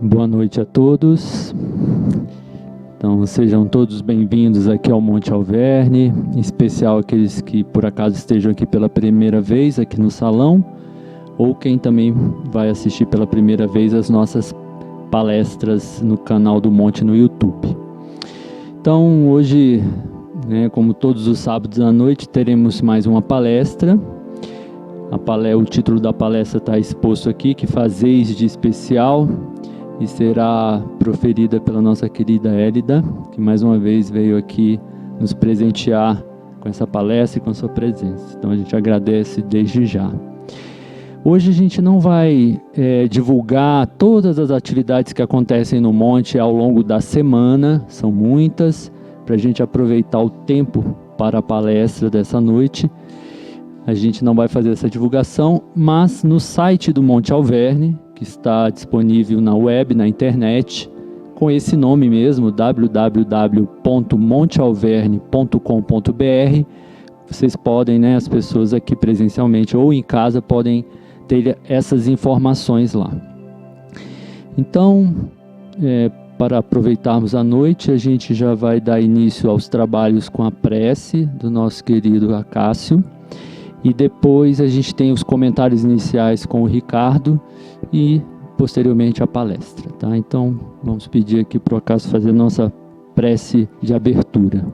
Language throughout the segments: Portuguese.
Boa noite a todos. Então, sejam todos bem-vindos aqui ao Monte Alverne, em especial aqueles que por acaso estejam aqui pela primeira vez aqui no salão, ou quem também vai assistir pela primeira vez as nossas palestras no canal do Monte no YouTube. Então, hoje, como todos os sábados à noite, teremos mais uma palestra. O título da palestra está exposto aqui, que fazeis de especial, e será proferida pela nossa querida Hélida, que mais uma vez veio aqui nos presentear com essa palestra e com a sua presença. Então a gente agradece desde já. Hoje a gente não vai divulgar todas as atividades que acontecem no Monte ao longo da semana, são muitas, para a gente aproveitar o tempo para a palestra dessa noite. A gente não vai fazer essa divulgação, mas no site do Monte Alverne, que está disponível na web, na internet, com esse nome mesmo, www.montealverne.com.br, vocês podem, as pessoas aqui presencialmente ou em casa, podem ter essas informações lá. Então, para aproveitarmos a noite, a gente já vai dar início aos trabalhos com a prece do nosso querido Acácio. E depois a gente tem os comentários iniciais com o Ricardo e posteriormente a palestra, tá? Então vamos pedir aqui para o Acácio fazer nossa prece de abertura.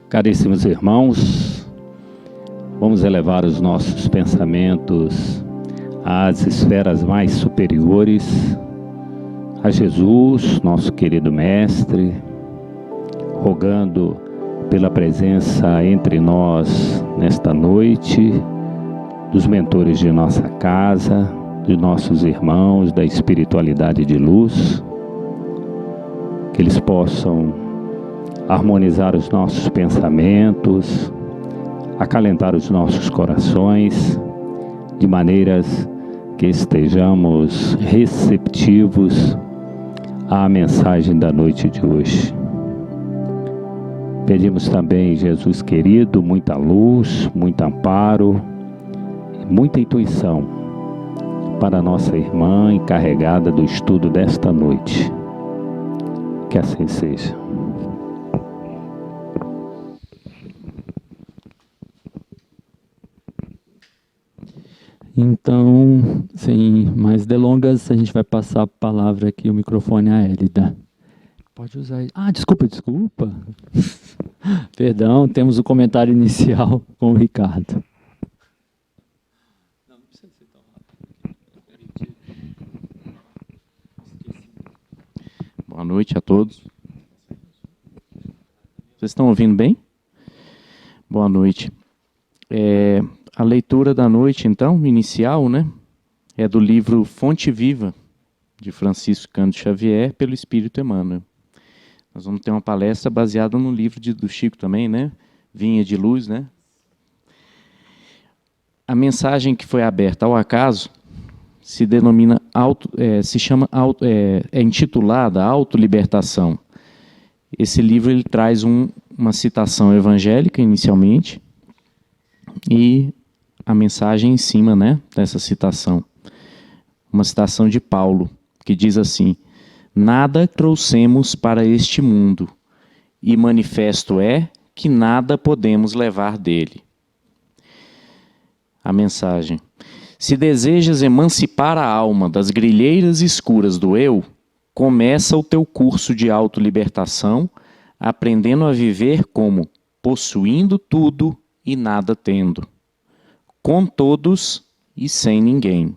Caríssimos irmãos, vamos elevar os nossos pensamentos às esferas mais superiores, a Jesus, nosso querido Mestre, rogando pela presença entre nós nesta noite, dos mentores de nossa casa, de nossos irmãos da espiritualidade de luz, que eles possam harmonizar os nossos pensamentos, acalentar os nossos corações, de maneiras que estejamos receptivos à mensagem da noite de hoje. Pedimos também, Jesus querido, muita luz, muito amparo e muita intuição para a nossa irmã encarregada do estudo desta noite. Que assim seja. Então, sem mais delongas, a gente vai passar a palavra aqui, o microfone à Hélida. Pode usar. Desculpa. Perdão, temos o comentário inicial com o Ricardo. Não precisa ser tão rápido. Boa noite a todos. Vocês estão ouvindo bem? Boa noite. A leitura da noite, então, inicial, é do livro Fonte Viva, de Francisco Cândido Xavier, pelo Espírito Emmanuel. Nós vamos ter uma palestra baseada no livro do Chico também, Vinha de Luz, A mensagem que foi aberta ao acaso é intitulada Autolibertação. Esse livro ele traz uma citação evangélica, inicialmente, e a mensagem em cima, dessa citação. Uma citação de Paulo, que diz assim: nada trouxemos para este mundo, e manifesto é que nada podemos levar dele. A mensagem: se desejas emancipar a alma das grilheiras escuras do eu, começa o teu curso de autolibertação, aprendendo a viver como possuindo tudo e nada tendo, com todos e sem ninguém.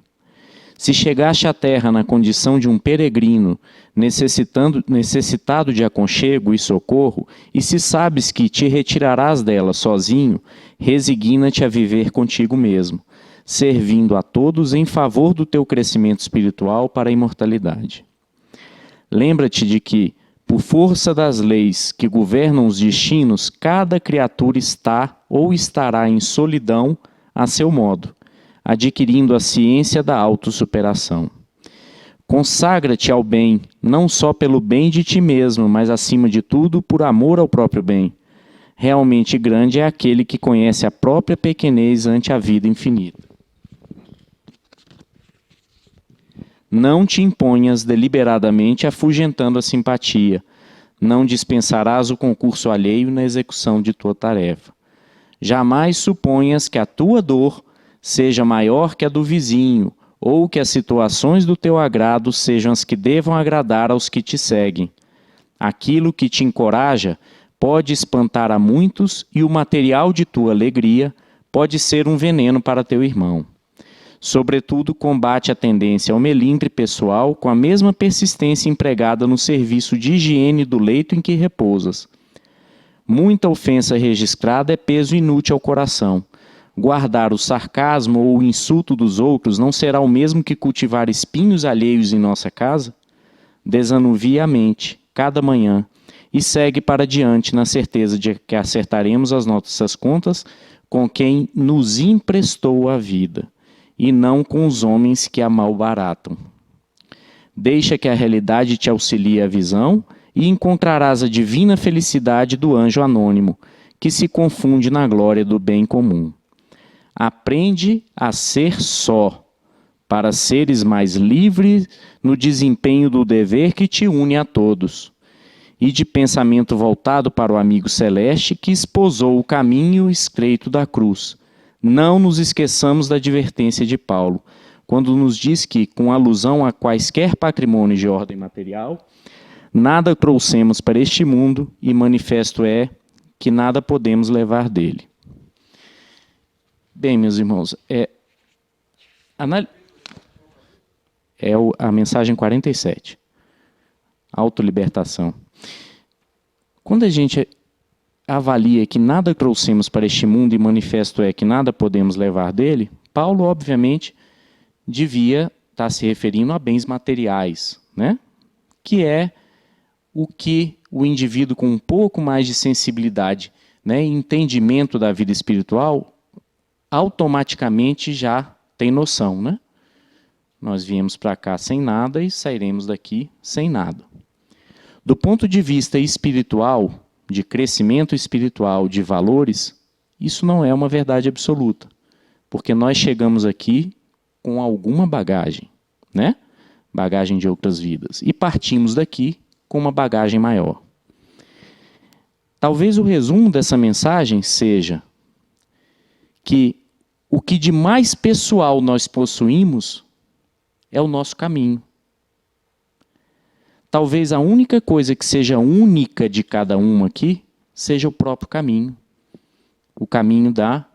Se chegaste à terra na condição de um peregrino, necessitado de aconchego e socorro, e se sabes que te retirarás dela sozinho, resigna-te a viver contigo mesmo, servindo a todos em favor do teu crescimento espiritual para a imortalidade. Lembra-te de que, por força das leis que governam os destinos, cada criatura está ou estará em solidão a seu modo, adquirindo a ciência da autossuperação. Consagra-te ao bem, não só pelo bem de ti mesmo, mas acima de tudo por amor ao próprio bem. realmente grande é aquele que conhece a própria pequenez ante a vida infinita. Não te imponhas deliberadamente afugentando a simpatia. Não dispensarás o concurso alheio na execução de tua tarefa. Jamais suponhas que a tua dor seja maior que a do vizinho, ou que as situações do teu agrado sejam as que devam agradar aos que te seguem. Aquilo que te encoraja pode espantar a muitos e o material de tua alegria pode ser um veneno para teu irmão. Sobretudo, combate a tendência ao melindre pessoal com a mesma persistência empregada no serviço de higiene do leito em que repousas. Muita ofensa registrada é peso inútil ao coração. Guardar o sarcasmo ou o insulto dos outros não será o mesmo que cultivar espinhos alheios em nossa casa? Desanuvia a mente, cada manhã, e segue para diante na certeza de que acertaremos as nossas contas com quem nos emprestou a vida, e não com os homens que a malbaratam. Deixa que a realidade te auxilie a visão e encontrarás a divina felicidade do anjo anônimo, que se confunde na glória do bem comum. Aprende a ser só, para seres mais livres no desempenho do dever que te une a todos, e de pensamento voltado para o amigo celeste que esposou o caminho estreito da cruz. Não nos esqueçamos da advertência de Paulo, quando nos diz que, com alusão a quaisquer patrimônios de ordem material, nada trouxemos para este mundo e manifesto é que nada podemos levar dele. Bem, meus irmãos, a mensagem 47, autolibertação. Quando a gente avalia que nada trouxemos para este mundo e manifesto é que nada podemos levar dele, Paulo, obviamente, devia estar se referindo a bens materiais, né? Que é o que o indivíduo com um pouco mais de sensibilidade, né, e entendimento da vida espiritual, automaticamente já tem noção, né? Nós viemos para cá sem nada e sairemos daqui sem nada. Do ponto de vista espiritual, de crescimento espiritual, de valores, isso não é uma verdade absoluta, porque nós chegamos aqui com alguma bagagem, né? Bagagem de outras vidas, e partimos daqui com uma bagagem maior. Talvez o resumo dessa mensagem seja que o que de mais pessoal nós possuímos é o nosso caminho. Talvez a única coisa que seja única de cada um aqui seja o próprio caminho. O caminho da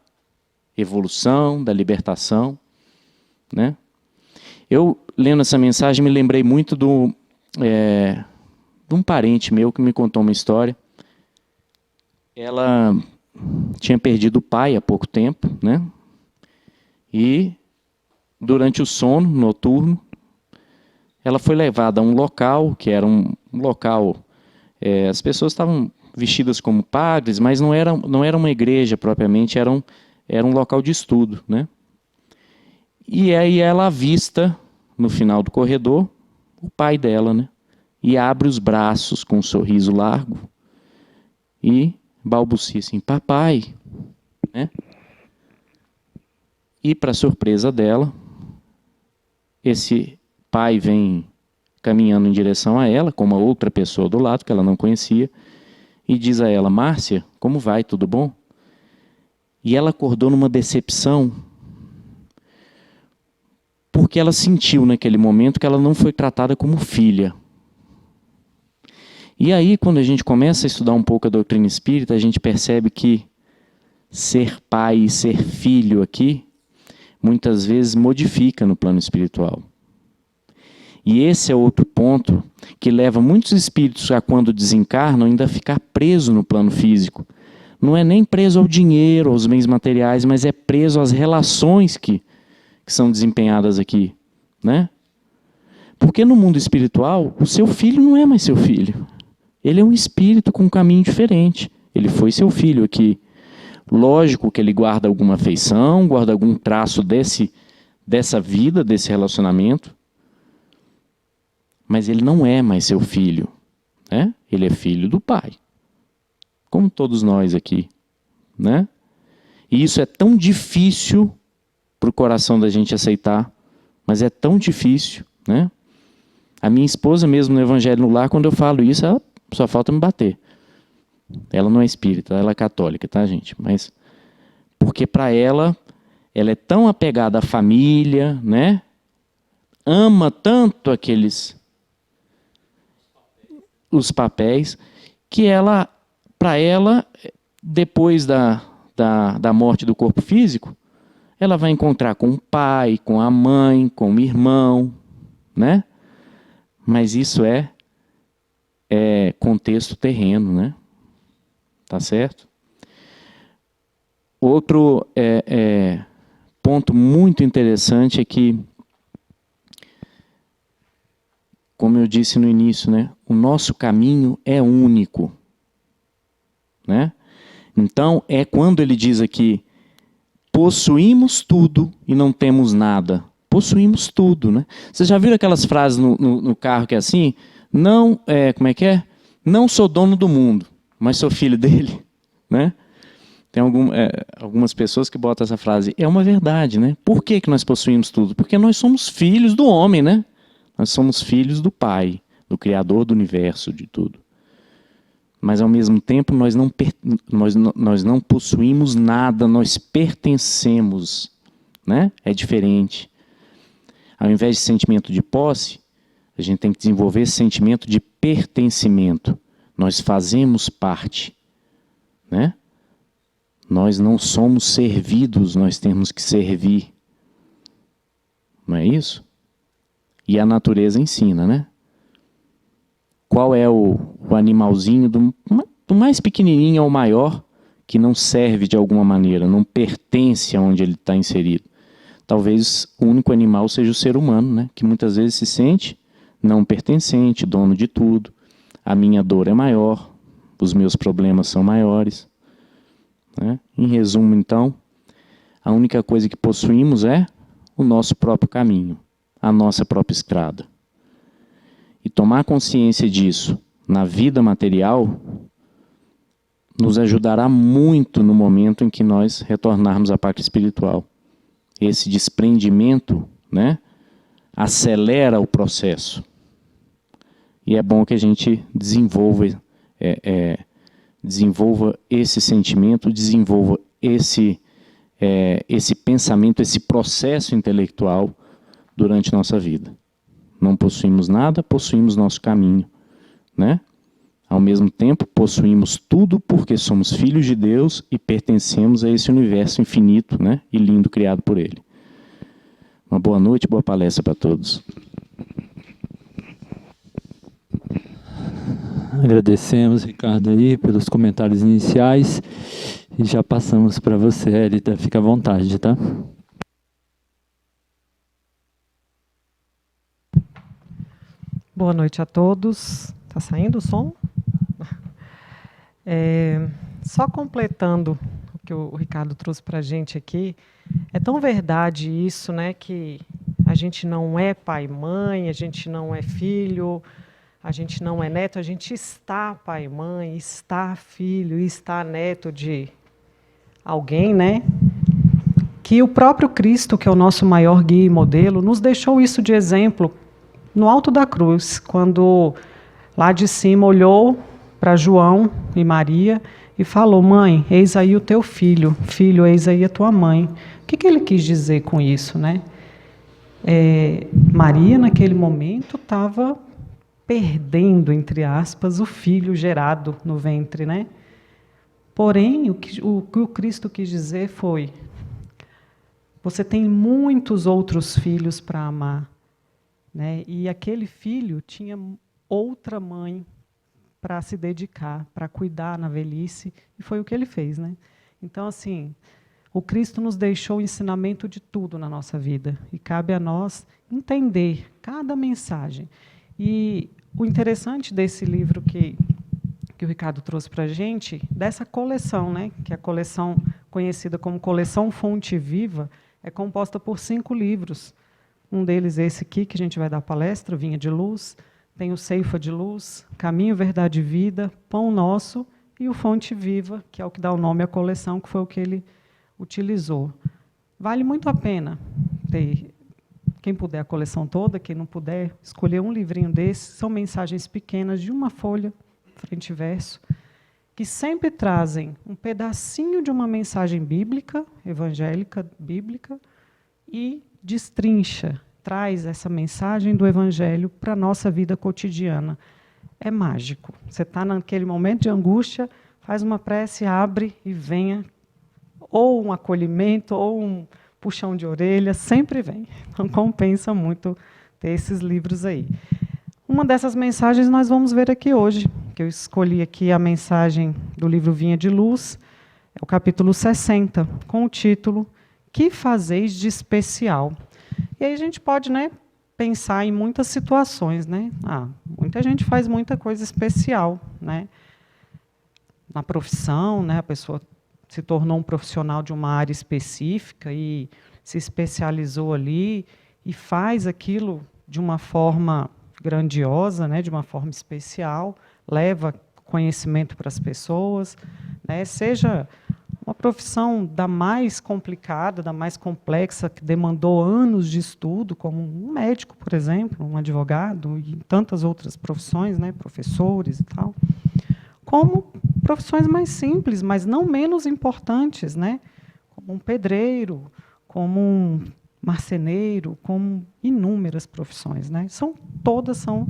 evolução, da libertação, né? Eu, lendo essa mensagem, me lembrei muito de um parente meu que me contou uma história. Ela tinha perdido o pai há pouco tempo, né? E durante o sono noturno, ela foi levada a um local, que era um local... as pessoas estavam vestidas como padres, mas não era uma igreja propriamente, era um local de estudo, né? E aí ela avista, no final do corredor, o pai dela, né? E abre os braços com um sorriso largo e balbucia assim, papai, né? E, para surpresa dela, esse pai vem caminhando em direção a ela, com uma outra pessoa do lado, que ela não conhecia, e diz a ela, Márcia, como vai, tudo bom? E ela acordou numa decepção, porque ela sentiu naquele momento que ela não foi tratada como filha. E aí, quando a gente começa a estudar um pouco a doutrina espírita, a gente percebe que ser pai e ser filho aqui, muitas vezes modifica no plano espiritual. E esse é outro ponto que leva muitos espíritos a, quando desencarnam, ainda ficar preso no plano físico. Não é nem preso ao dinheiro, aos bens materiais, mas é preso às relações que são desempenhadas aqui, né? Porque no mundo espiritual, o seu filho não é mais seu filho. Ele é um espírito com um caminho diferente. Ele foi seu filho aqui. Lógico que ele guarda alguma afeição, guarda algum traço dessa vida, desse relacionamento, mas ele não é mais seu filho, né? Ele é filho do pai. como todos nós aqui, né? E isso é tão difícil para o coração da gente aceitar, mas é tão difícil, né? A minha esposa mesmo no Evangelho no Lar, quando eu falo isso, ela só falta me bater. Ela não é espírita, ela é católica, tá, gente? Mas porque para ela é tão apegada à família, né? Ama tanto os papéis, que para ela, depois da morte do corpo físico, ela vai encontrar com o pai, com a mãe, com o irmão, né? Mas isso é contexto terreno, né? Tá certo? Outro ponto muito interessante é que, como eu disse no início, né? O nosso caminho é único, né? Então, é quando ele diz aqui, possuímos tudo e não temos nada. Possuímos tudo, né? Vocês já viram aquelas frases no carro que é assim? Não, como é que é? Não sou dono do mundo, mas sou filho dele, né? Tem algumas pessoas que botam essa frase. É uma verdade, né? Por que nós possuímos tudo? Porque nós somos filhos do homem, né? Nós somos filhos do Pai, do Criador do universo, de tudo. Mas, ao mesmo tempo, nós não possuímos nada, nós pertencemos, né? É diferente. Ao invés de sentimento de posse, a gente tem que desenvolver esse sentimento de pertencimento. Nós fazemos parte, né? Nós não somos servidos, nós temos que servir. Não é isso? E a natureza ensina, né? Qual é o animalzinho, do mais pequenininho ao maior, que não serve de alguma maneira, não pertence aonde ele está inserido? Talvez o único animal seja o ser humano, né? Que muitas vezes se sente não pertencente, dono de tudo. A minha dor é maior, os meus problemas são maiores, né? Em resumo, então, a única coisa que possuímos é o nosso próprio caminho, a nossa própria estrada. E tomar consciência disso na vida material nos ajudará muito no momento em que nós retornarmos à parte espiritual. Esse desprendimento, né, acelera o processo. E é bom que a gente desenvolva esse sentimento, desenvolva esse pensamento, esse processo intelectual durante nossa vida. Não possuímos nada, possuímos nosso caminho, né? Ao mesmo tempo, possuímos tudo porque somos filhos de Deus e pertencemos a esse universo infinito, né, e lindo criado por Ele. Uma boa noite, boa palestra para todos. Agradecemos, Ricardo, aí, pelos comentários iniciais. E já passamos para você, Elita. Fica à vontade, tá? Boa noite a todos. Está saindo o som? Só completando o que o Ricardo trouxe para a gente aqui, é tão verdade isso, né, que a gente não é pai e mãe, a gente não é filho, a gente não é neto, a gente está pai e mãe, está filho, está neto de alguém, né? Que o próprio Cristo, que é o nosso maior guia e modelo, nos deixou isso de exemplo no alto da cruz, quando lá de cima olhou para João e Maria e falou: mãe, eis aí o teu filho, filho, eis aí a tua mãe. O que ele quis dizer com isso, né? Maria, naquele momento, estava perdendo, entre aspas, o filho gerado no ventre, né? Porém, o que o Cristo quis dizer foi: você tem muitos outros filhos para amar, né? E aquele filho tinha outra mãe para se dedicar, para cuidar na velhice, e foi o que ele fez, né? Então, assim, o Cristo nos deixou o ensinamento de tudo na nossa vida, e cabe a nós entender cada mensagem. E o interessante desse livro que o Ricardo trouxe para a gente, dessa coleção, né, que é a coleção conhecida como Coleção Fonte Viva, é composta por 5 livros. Um deles é esse aqui, que a gente vai dar palestra, Vinha de Luz, tem o Ceifa de Luz, Caminho, Verdade e Vida, Pão Nosso e o Fonte Viva, que é o que dá o nome à coleção, que foi o que ele utilizou. Vale muito a pena ter, quem puder, a coleção toda, quem não puder, escolher um livrinho desses. São mensagens pequenas de uma folha, frente e verso, que sempre trazem um pedacinho de uma mensagem bíblica, evangélica, bíblica, e destrincha, traz essa mensagem do Evangelho para a nossa vida cotidiana. É mágico. Você está naquele momento de angústia, faz uma prece, abre e venha, ou um acolhimento, ou um puxão de orelha, sempre vem. Então, compensa muito ter esses livros aí. Uma dessas mensagens nós vamos ver aqui hoje, que eu escolhi aqui a mensagem do livro Vinha de Luz, é o capítulo 60, com o título Que fazeis de especial? E aí a gente pode, né, pensar em muitas situações, né? Muita gente faz muita coisa especial, né? Na profissão, né, a pessoa se tornou um profissional de uma área específica e se especializou ali e faz aquilo de uma forma grandiosa, né, de uma forma especial, leva conhecimento para as pessoas, né, seja uma profissão da mais complicada, da mais complexa, que demandou anos de estudo, como um médico, por exemplo, um advogado e tantas outras profissões, né, professores e tal, como profissões mais simples, mas não menos importantes, né, como um pedreiro, como um marceneiro, como inúmeras profissões, né? Todas são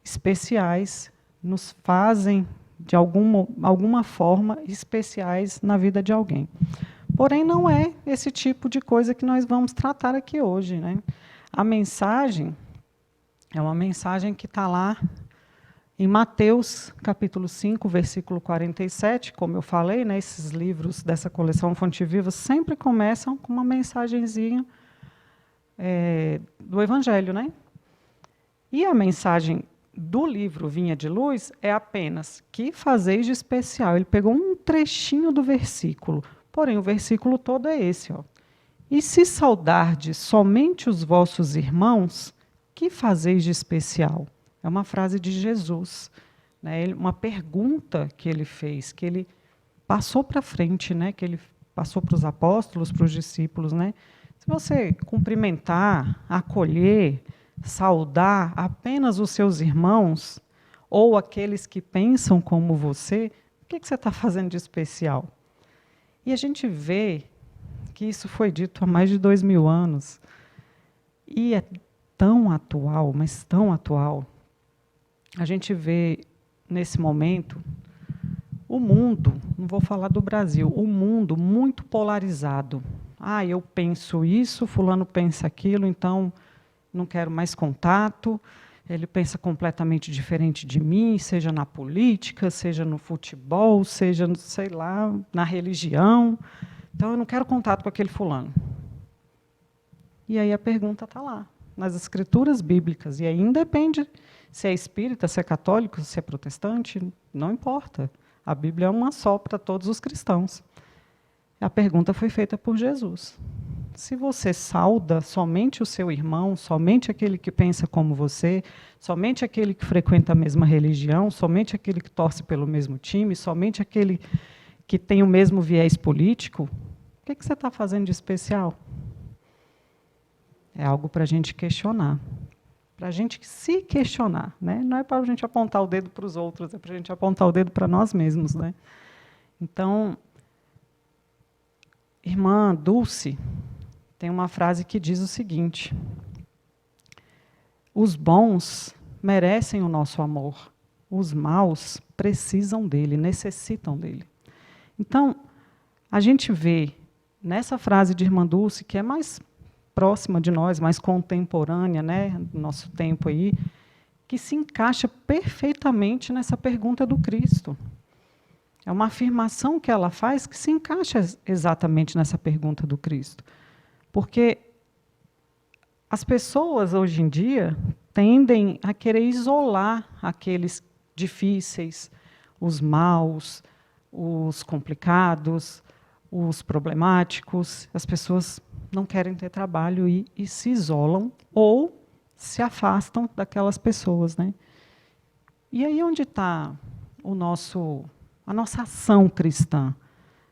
especiais, nos fazem, de alguma forma, especiais na vida de alguém. Porém, não é esse tipo de coisa que nós vamos tratar aqui hoje, né? A mensagem é uma mensagem que está lá em Mateus, capítulo 5, versículo 47, como eu falei, né, esses livros dessa coleção Fonte Viva sempre começam com uma mensagenzinha do Evangelho, né? E a mensagem do livro Vinha de Luz é apenas que fazeis de especial. Ele pegou um trechinho do versículo, porém o versículo todo é esse, ó. E se saudardes somente os vossos irmãos, que fazeis de especial? É uma frase de Jesus, né? Uma pergunta que ele fez, que ele passou para frente, né? Que ele passou para os apóstolos, para os discípulos, né? Se você cumprimentar, acolher, saudar apenas os seus irmãos ou aqueles que pensam como você, o que você está fazendo de especial? E a gente vê que isso foi dito há mais de 2000 anos e é tão atual, mas tão atual. A gente vê, nesse momento, o mundo, não vou falar do Brasil, o mundo muito polarizado. Eu penso isso, fulano pensa aquilo, então não quero mais contato, ele pensa completamente diferente de mim, seja na política, seja no futebol, seja, sei lá, na religião. Então, eu não quero contato com aquele fulano. E aí a pergunta está lá, nas escrituras bíblicas, e aí independe se é espírita, se é católico, se é protestante, não importa. A Bíblia é uma só para todos os cristãos. A pergunta foi feita por Jesus. Se você sauda somente o seu irmão, somente aquele que pensa como você, somente aquele que frequenta a mesma religião, somente aquele que torce pelo mesmo time, somente aquele que tem o mesmo viés político, o que você está fazendo de especial? É algo para a gente questionar. Para a gente se questionar, né? Não é para a gente apontar o dedo para os outros, é para a gente apontar o dedo para nós mesmos, né? Então, irmã Dulce tem uma frase que diz o seguinte: os bons merecem o nosso amor, os maus precisam dele, necessitam dele. Então, a gente vê nessa frase de irmã Dulce, que é mais próxima de nós, mais contemporânea, né, do nosso tempo aí, que se encaixa perfeitamente nessa pergunta do Cristo. É uma afirmação que ela faz que se encaixa exatamente nessa pergunta do Cristo. Porque as pessoas, hoje em dia, tendem a querer isolar aqueles difíceis, os maus, os complicados, os problemáticos. As pessoas não querem ter trabalho e se isolam ou se afastam daquelas pessoas, né? E aí onde está a nossa ação cristã,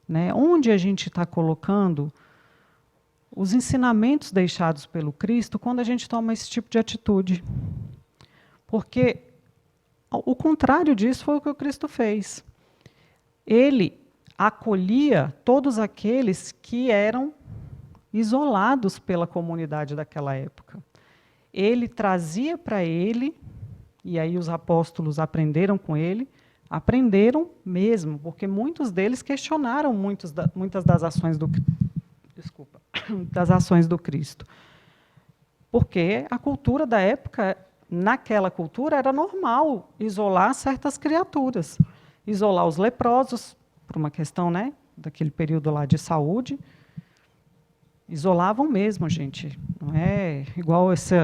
né? Onde a gente está colocando os ensinamentos deixados pelo Cristo quando a gente toma esse tipo de atitude. Porque o contrário disso foi o que o Cristo fez. Ele acolhia todos aqueles que eram isolados pela comunidade daquela época. Ele trazia para ele, e aí os apóstolos aprenderam com ele, aprenderam mesmo, porque muitos deles questionaram muitas das ações das ações do Cristo. Porque a cultura da época, naquela cultura, era normal isolar certas criaturas. Isolar os leprosos, por uma questão, né, daquele período lá de saúde. Isolavam mesmo, gente. Não é igual esse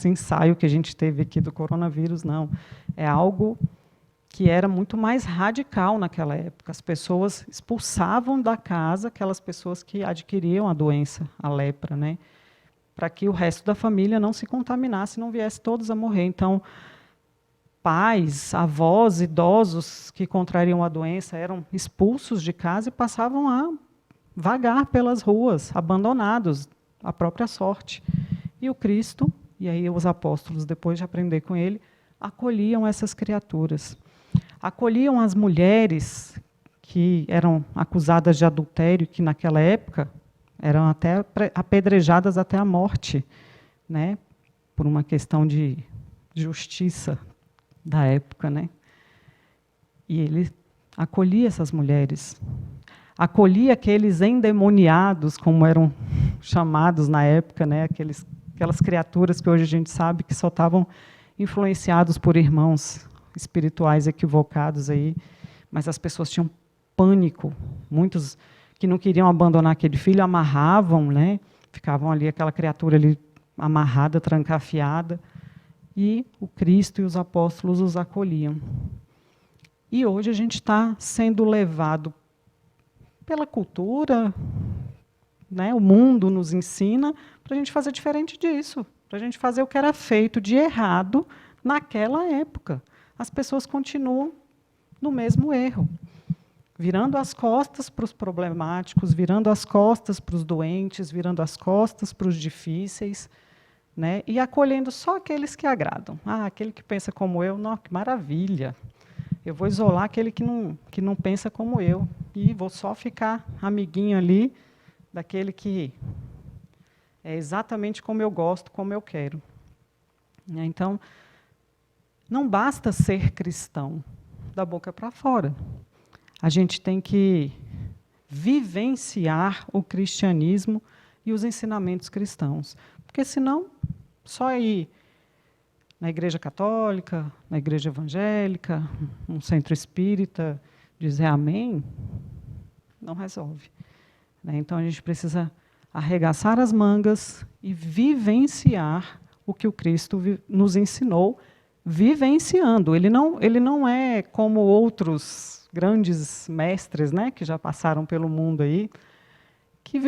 ensaio que a gente teve aqui do coronavírus, não. É algo que era muito mais radical naquela época. As pessoas expulsavam da casa aquelas pessoas que adquiriam a doença, a lepra, né, para que o resto da família não se contaminasse e não viesse todos a morrer. Então, pais, avós, idosos que contrariam a doença eram expulsos de casa e passavam a vagar pelas ruas, abandonados, à própria sorte. E o Cristo, e aí os apóstolos, depois de aprender com ele, acolhiam essas criaturas. Acolhiam as mulheres que eram acusadas de adultério, que naquela época eram até apedrejadas até a morte, né, por uma questão de justiça da época, né? E ele acolhia essas mulheres. Acolhia aqueles endemoniados, como eram chamados na época, né, aquelas criaturas que hoje a gente sabe que só estavam influenciados por irmãos espirituais equivocados aí, mas as pessoas tinham pânico. Muitos que não queriam abandonar aquele filho amarravam, né? Ficavam ali, aquela criatura ali amarrada, trancafiada, e o Cristo e os apóstolos os acolhiam. E hoje a gente está sendo levado pela cultura, né? O mundo nos ensina para a gente fazer diferente disso, para a gente fazer o que era feito de errado naquela época. As pessoas continuam no mesmo erro, virando as costas para os problemáticos, virando as costas para os doentes, virando as costas para os difíceis, né? E acolhendo só aqueles que agradam. Ah, aquele que pensa como eu, não, que maravilha. Eu vou isolar aquele que não pensa como eu e vou só ficar amiguinho ali daquele que é exatamente como eu gosto, como eu quero. Então, não basta ser cristão da boca para fora. A gente tem que vivenciar o cristianismo e os ensinamentos cristãos. Porque, senão, só ir na igreja católica, na igreja evangélica, num centro espírita, dizer amém, não resolve. Então, a gente precisa arregaçar as mangas e vivenciar o que o Cristo nos ensinou, vivenciando. Ele não é como outros grandes mestres, né, que já passaram pelo mundo aí, que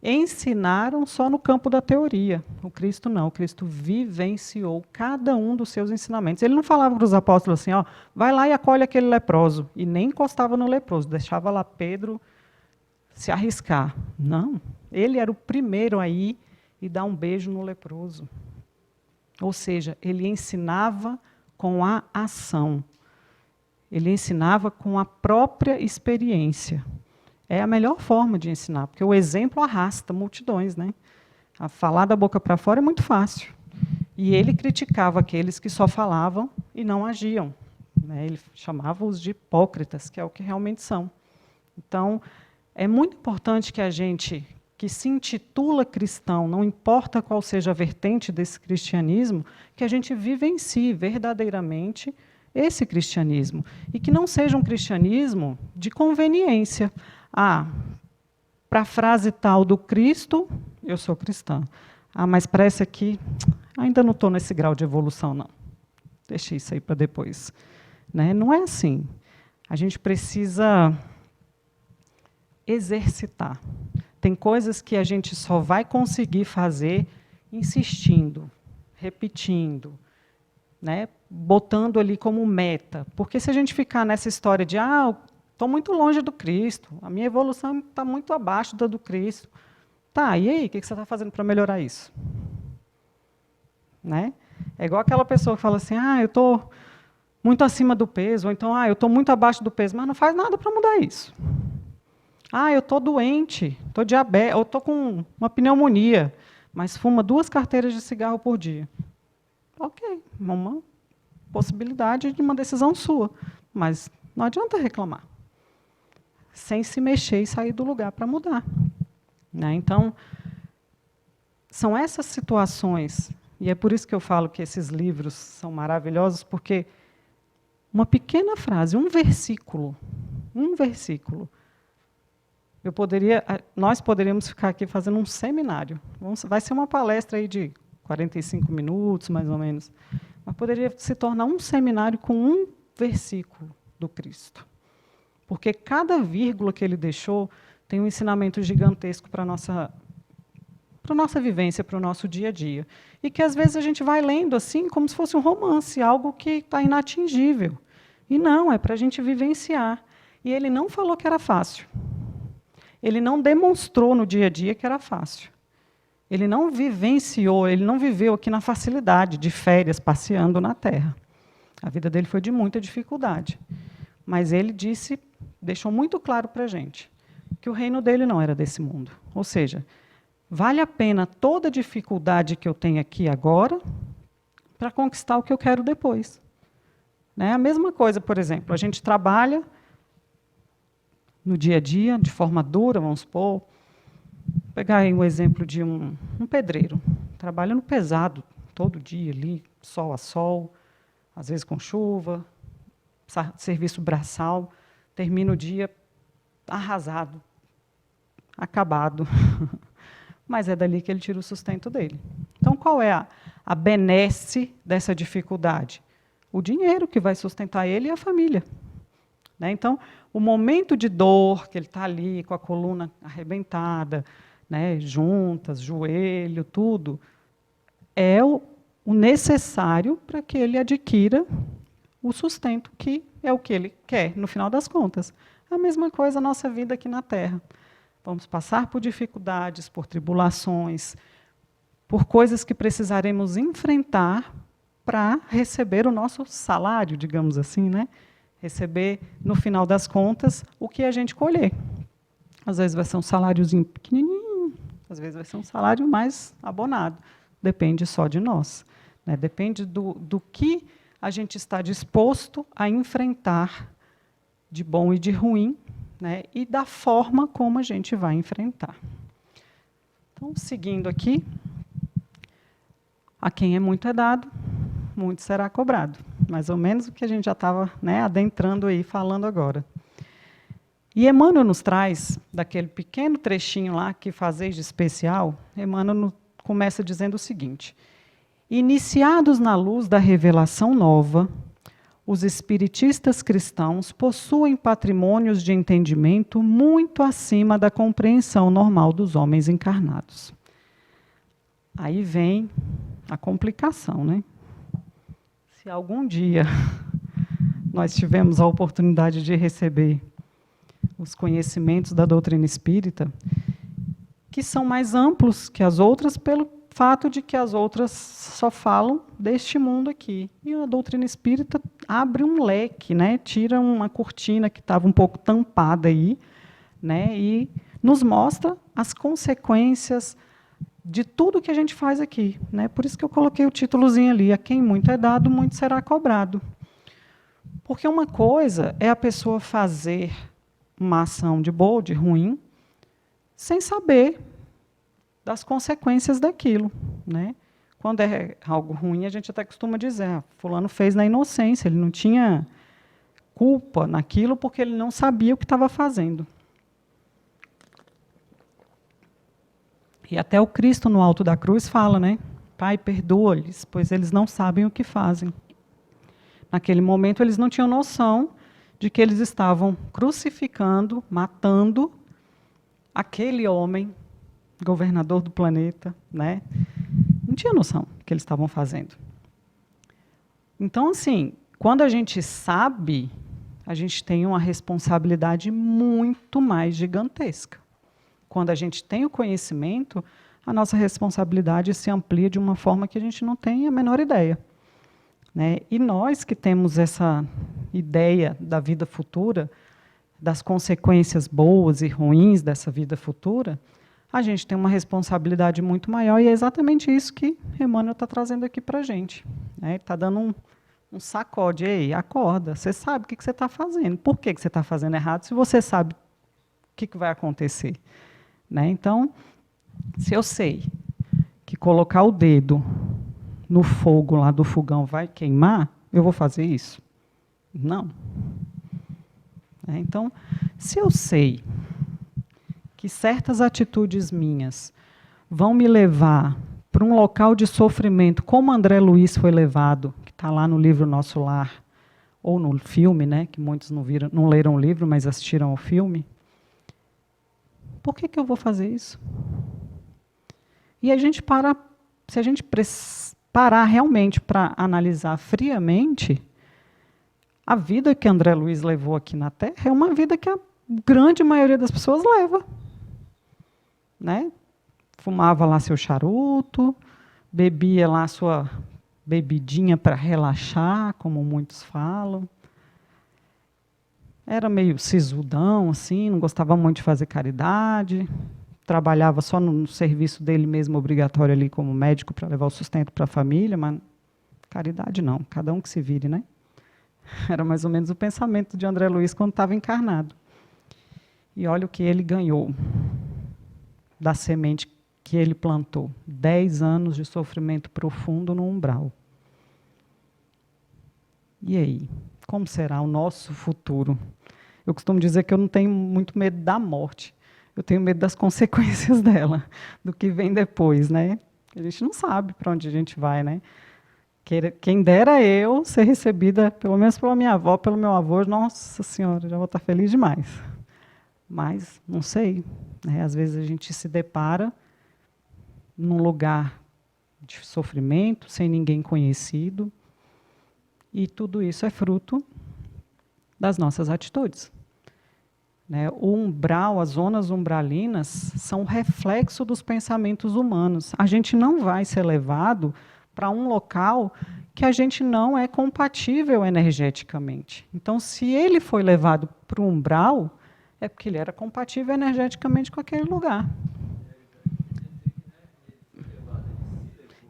ensinaram só no campo da teoria. O Cristo não, o Cristo vivenciou cada um dos seus ensinamentos. Ele não falava para os apóstolos assim, ó, vai lá e acolhe aquele leproso, e nem encostava no leproso, deixava lá Pedro se arriscar. Não, ele era o primeiro a ir e dar um beijo no leproso. Ou seja, ele ensinava com a ação. Ele ensinava com a própria experiência. É a melhor forma de ensinar, porque o exemplo arrasta multidões, né? A falar da boca para fora é muito fácil. E ele criticava aqueles que só falavam e não agiam, né? Ele chamava-os de hipócritas, que é o que realmente são. Então, é muito importante que a gente, que se intitula cristão, não importa qual seja a vertente desse cristianismo, que a gente vivencie verdadeiramente esse cristianismo. E que não seja um cristianismo de conveniência. Ah, para a frase tal do Cristo, eu sou cristã. Ah, mas para essa aqui, ainda não estou nesse grau de evolução, não. Deixa isso aí para depois. Né? Não é assim. A gente precisa exercitar. Tem coisas que a gente só vai conseguir fazer insistindo, repetindo, né? botando ali como meta. Porque se a gente ficar nessa história de estou muito longe do Cristo, a minha evolução está muito abaixo da do Cristo. Tá, e aí, o que você está fazendo para melhorar isso? Né? É igual aquela pessoa que fala assim, eu estou muito acima do peso, ou então, eu estou muito abaixo do peso, mas não faz nada para mudar isso. Eu estou doente, estou diabético, ou estou com uma pneumonia, mas fuma 2 carteiras de cigarro por dia. Ok, uma possibilidade de uma decisão sua, mas não adianta reclamar, sem se mexer e sair do lugar para mudar. Né? Então, são essas situações, e é por isso que eu falo que esses livros são maravilhosos, porque uma pequena frase, um versículo, nós poderíamos ficar aqui fazendo um seminário. Vai ser uma palestra aí de 45 minutos, mais ou menos. Mas poderia se tornar um seminário com um versículo do Cristo. Porque cada vírgula que ele deixou tem um ensinamento gigantesco para a nossa vivência, para o nosso dia a dia. E que, às vezes, a gente vai lendo assim, como se fosse um romance, algo que está inatingível. E não, é para a gente vivenciar. E ele não falou que era fácil. Ele não demonstrou no dia a dia que era fácil. Ele não vivenciou, ele não viveu aqui na facilidade de férias, passeando na Terra. A vida dele foi de muita dificuldade. Mas ele deixou muito claro para a gente que o reino dele não era desse mundo. Ou seja, vale a pena toda a dificuldade que eu tenho aqui agora para conquistar o que eu quero depois. Né? A mesma coisa, por exemplo, a gente trabalha no dia a dia, de forma dura, vamos supor. Vou pegar aí um exemplo de um pedreiro. Trabalha no pesado, todo dia ali, sol a sol, às vezes com chuva, serviço braçal, termina o dia arrasado, acabado. Mas é dali que ele tira o sustento dele. Então, qual é a benesse dessa dificuldade? O dinheiro que vai sustentar ele e a família. Né? Então, o momento de dor, que ele está ali com a coluna arrebentada, né, juntas, joelho, tudo, é o necessário para que ele adquira o sustento, que é o que ele quer, no final das contas. A mesma coisa a nossa vida aqui na Terra. Vamos passar por dificuldades, por tribulações, por coisas que precisaremos enfrentar para receber o nosso salário, digamos assim, né? Receber, no final das contas, o que a gente colher. Às vezes vai ser um saláriozinho pequenininho, às vezes vai ser um salário mais abonado. Depende só de nós. Né? Depende do que a gente está disposto a enfrentar de bom e de ruim, né? E da forma como a gente vai enfrentar. Então, seguindo aqui, a quem é muito é dado, muito será cobrado. Mais ou menos o que a gente já estava, né, adentrando aí, falando agora. E Emmanuel nos traz, daquele pequeno trechinho lá que fazeis de especial, Emmanuel começa dizendo o seguinte: iniciados na luz da revelação nova, os espiritistas cristãos possuem patrimônios de entendimento muito acima da compreensão normal dos homens encarnados. Aí vem a complicação, né? Se algum dia nós tivemos a oportunidade de receber os conhecimentos da doutrina espírita, que são mais amplos que as outras, pelo fato de que as outras só falam deste mundo aqui. E a doutrina espírita abre um leque, né? Tira uma cortina que estava um pouco tampada aí, né? E nos mostra as consequências de tudo que a gente faz aqui. Né? Por isso que eu coloquei o títulozinho ali: a quem muito é dado, muito será cobrado. Porque uma coisa é a pessoa fazer uma ação de boa ou de ruim, sem saber das consequências daquilo. Né? Quando é algo ruim, a gente até costuma dizer: fulano fez na inocência, ele não tinha culpa naquilo porque ele não sabia o que estava fazendo. E até o Cristo no alto da cruz fala, né? Pai, perdoa-lhes, pois eles não sabem o que fazem. Naquele momento, eles não tinham noção de que eles estavam crucificando, matando aquele homem, governador do planeta, né? Não tinha noção do que eles estavam fazendo. Então, assim, quando a gente sabe, a gente tem uma responsabilidade muito mais gigantesca. Quando a gente tem o conhecimento, a nossa responsabilidade se amplia de uma forma que a gente não tem a menor ideia. Né? E nós que temos essa ideia da vida futura, das consequências boas e ruins dessa vida futura, a gente tem uma responsabilidade muito maior, e é exatamente isso que Emmanuel está trazendo aqui para a gente. Né? Está dando um sacode. Ei, acorda, você sabe o que você está fazendo. Por que você está fazendo errado se você sabe o que vai acontecer? Né? Então, se eu sei que colocar o dedo no fogo lá do fogão vai queimar, eu vou fazer isso? Não. Então, se eu sei que certas atitudes minhas vão me levar para um local de sofrimento, como André Luiz foi levado, que está lá no livro Nosso Lar, ou no filme, né, que muitos não leram o livro, mas assistiram ao filme, por que eu vou fazer isso? E a gente se a gente parar realmente para analisar friamente, a vida que André Luiz levou aqui na Terra é uma vida que a grande maioria das pessoas leva. Né? Fumava lá seu charuto, bebia lá sua bebidinha para relaxar, como muitos falam. Era meio sisudão, assim, não gostava muito de fazer caridade, trabalhava só no serviço dele mesmo, obrigatório ali como médico, para levar o sustento para a família, mas caridade não, cada um que se vire, né? Era mais ou menos o pensamento de André Luiz quando estava encarnado. E olha o que ele ganhou da semente que ele plantou. 10 anos de sofrimento profundo no umbral. E aí? Como será o nosso futuro? Eu costumo dizer que eu não tenho muito medo da morte. Eu tenho medo das consequências dela, do que vem depois, né? A gente não sabe para onde a gente vai, né? Quem dera eu ser recebida, pelo menos pela minha avó, pelo meu avô, nossa senhora, já vou estar feliz demais. Mas, não sei, né? Às vezes a gente se depara num lugar de sofrimento, sem ninguém conhecido, e tudo isso é fruto das nossas atitudes. Né? O umbral, as zonas umbralinas, são reflexo dos pensamentos humanos. A gente não vai ser levado para um local que a gente não é compatível energeticamente. Então, se ele foi levado para o umbral, é porque ele era compatível energeticamente com aquele lugar.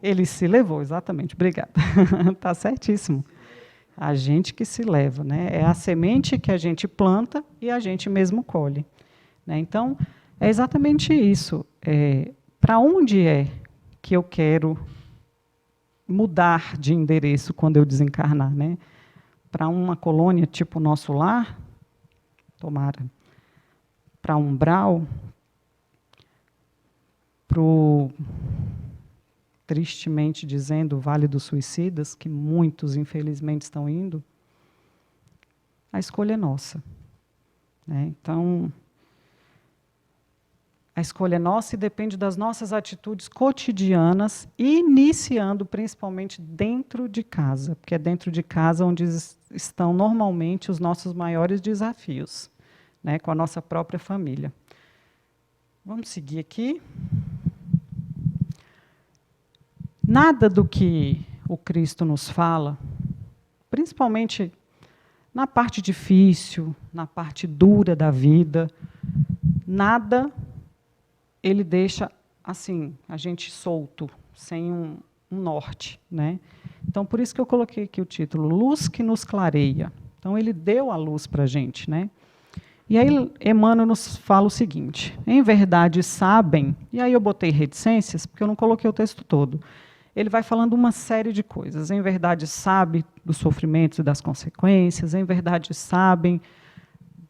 Ele se levou, exatamente. Obrigada. Está certíssimo. A gente que se leva, né? É a semente que a gente planta e a gente mesmo colhe. Né? Então, é exatamente isso. Para onde é que eu quero mudar de endereço quando eu desencarnar? Né? Para uma colônia tipo Nosso Lar? Tomara. Para umbral? Para o, tristemente dizendo, o Vale dos Suicidas, que muitos, infelizmente, estão indo? A escolha é nossa. Né? Então, a escolha é nossa e depende das nossas atitudes cotidianas, iniciando principalmente dentro de casa, porque é dentro de casa onde estão normalmente os nossos maiores desafios, né? Com a nossa própria família. Vamos seguir aqui. Nada do que o Cristo nos fala, principalmente na parte difícil, na parte dura da vida, nada ele deixa assim a gente solto, sem um norte, né? Então, por isso que eu coloquei aqui o título, Luz que nos clareia. Então, ele deu a luz para a gente, né? E aí, Emmanuel nos fala o seguinte, em verdade sabem, e aí eu botei reticências, porque eu não coloquei o texto todo. Ele vai falando uma série de coisas. Em verdade sabe dos sofrimentos e das consequências, em verdade sabem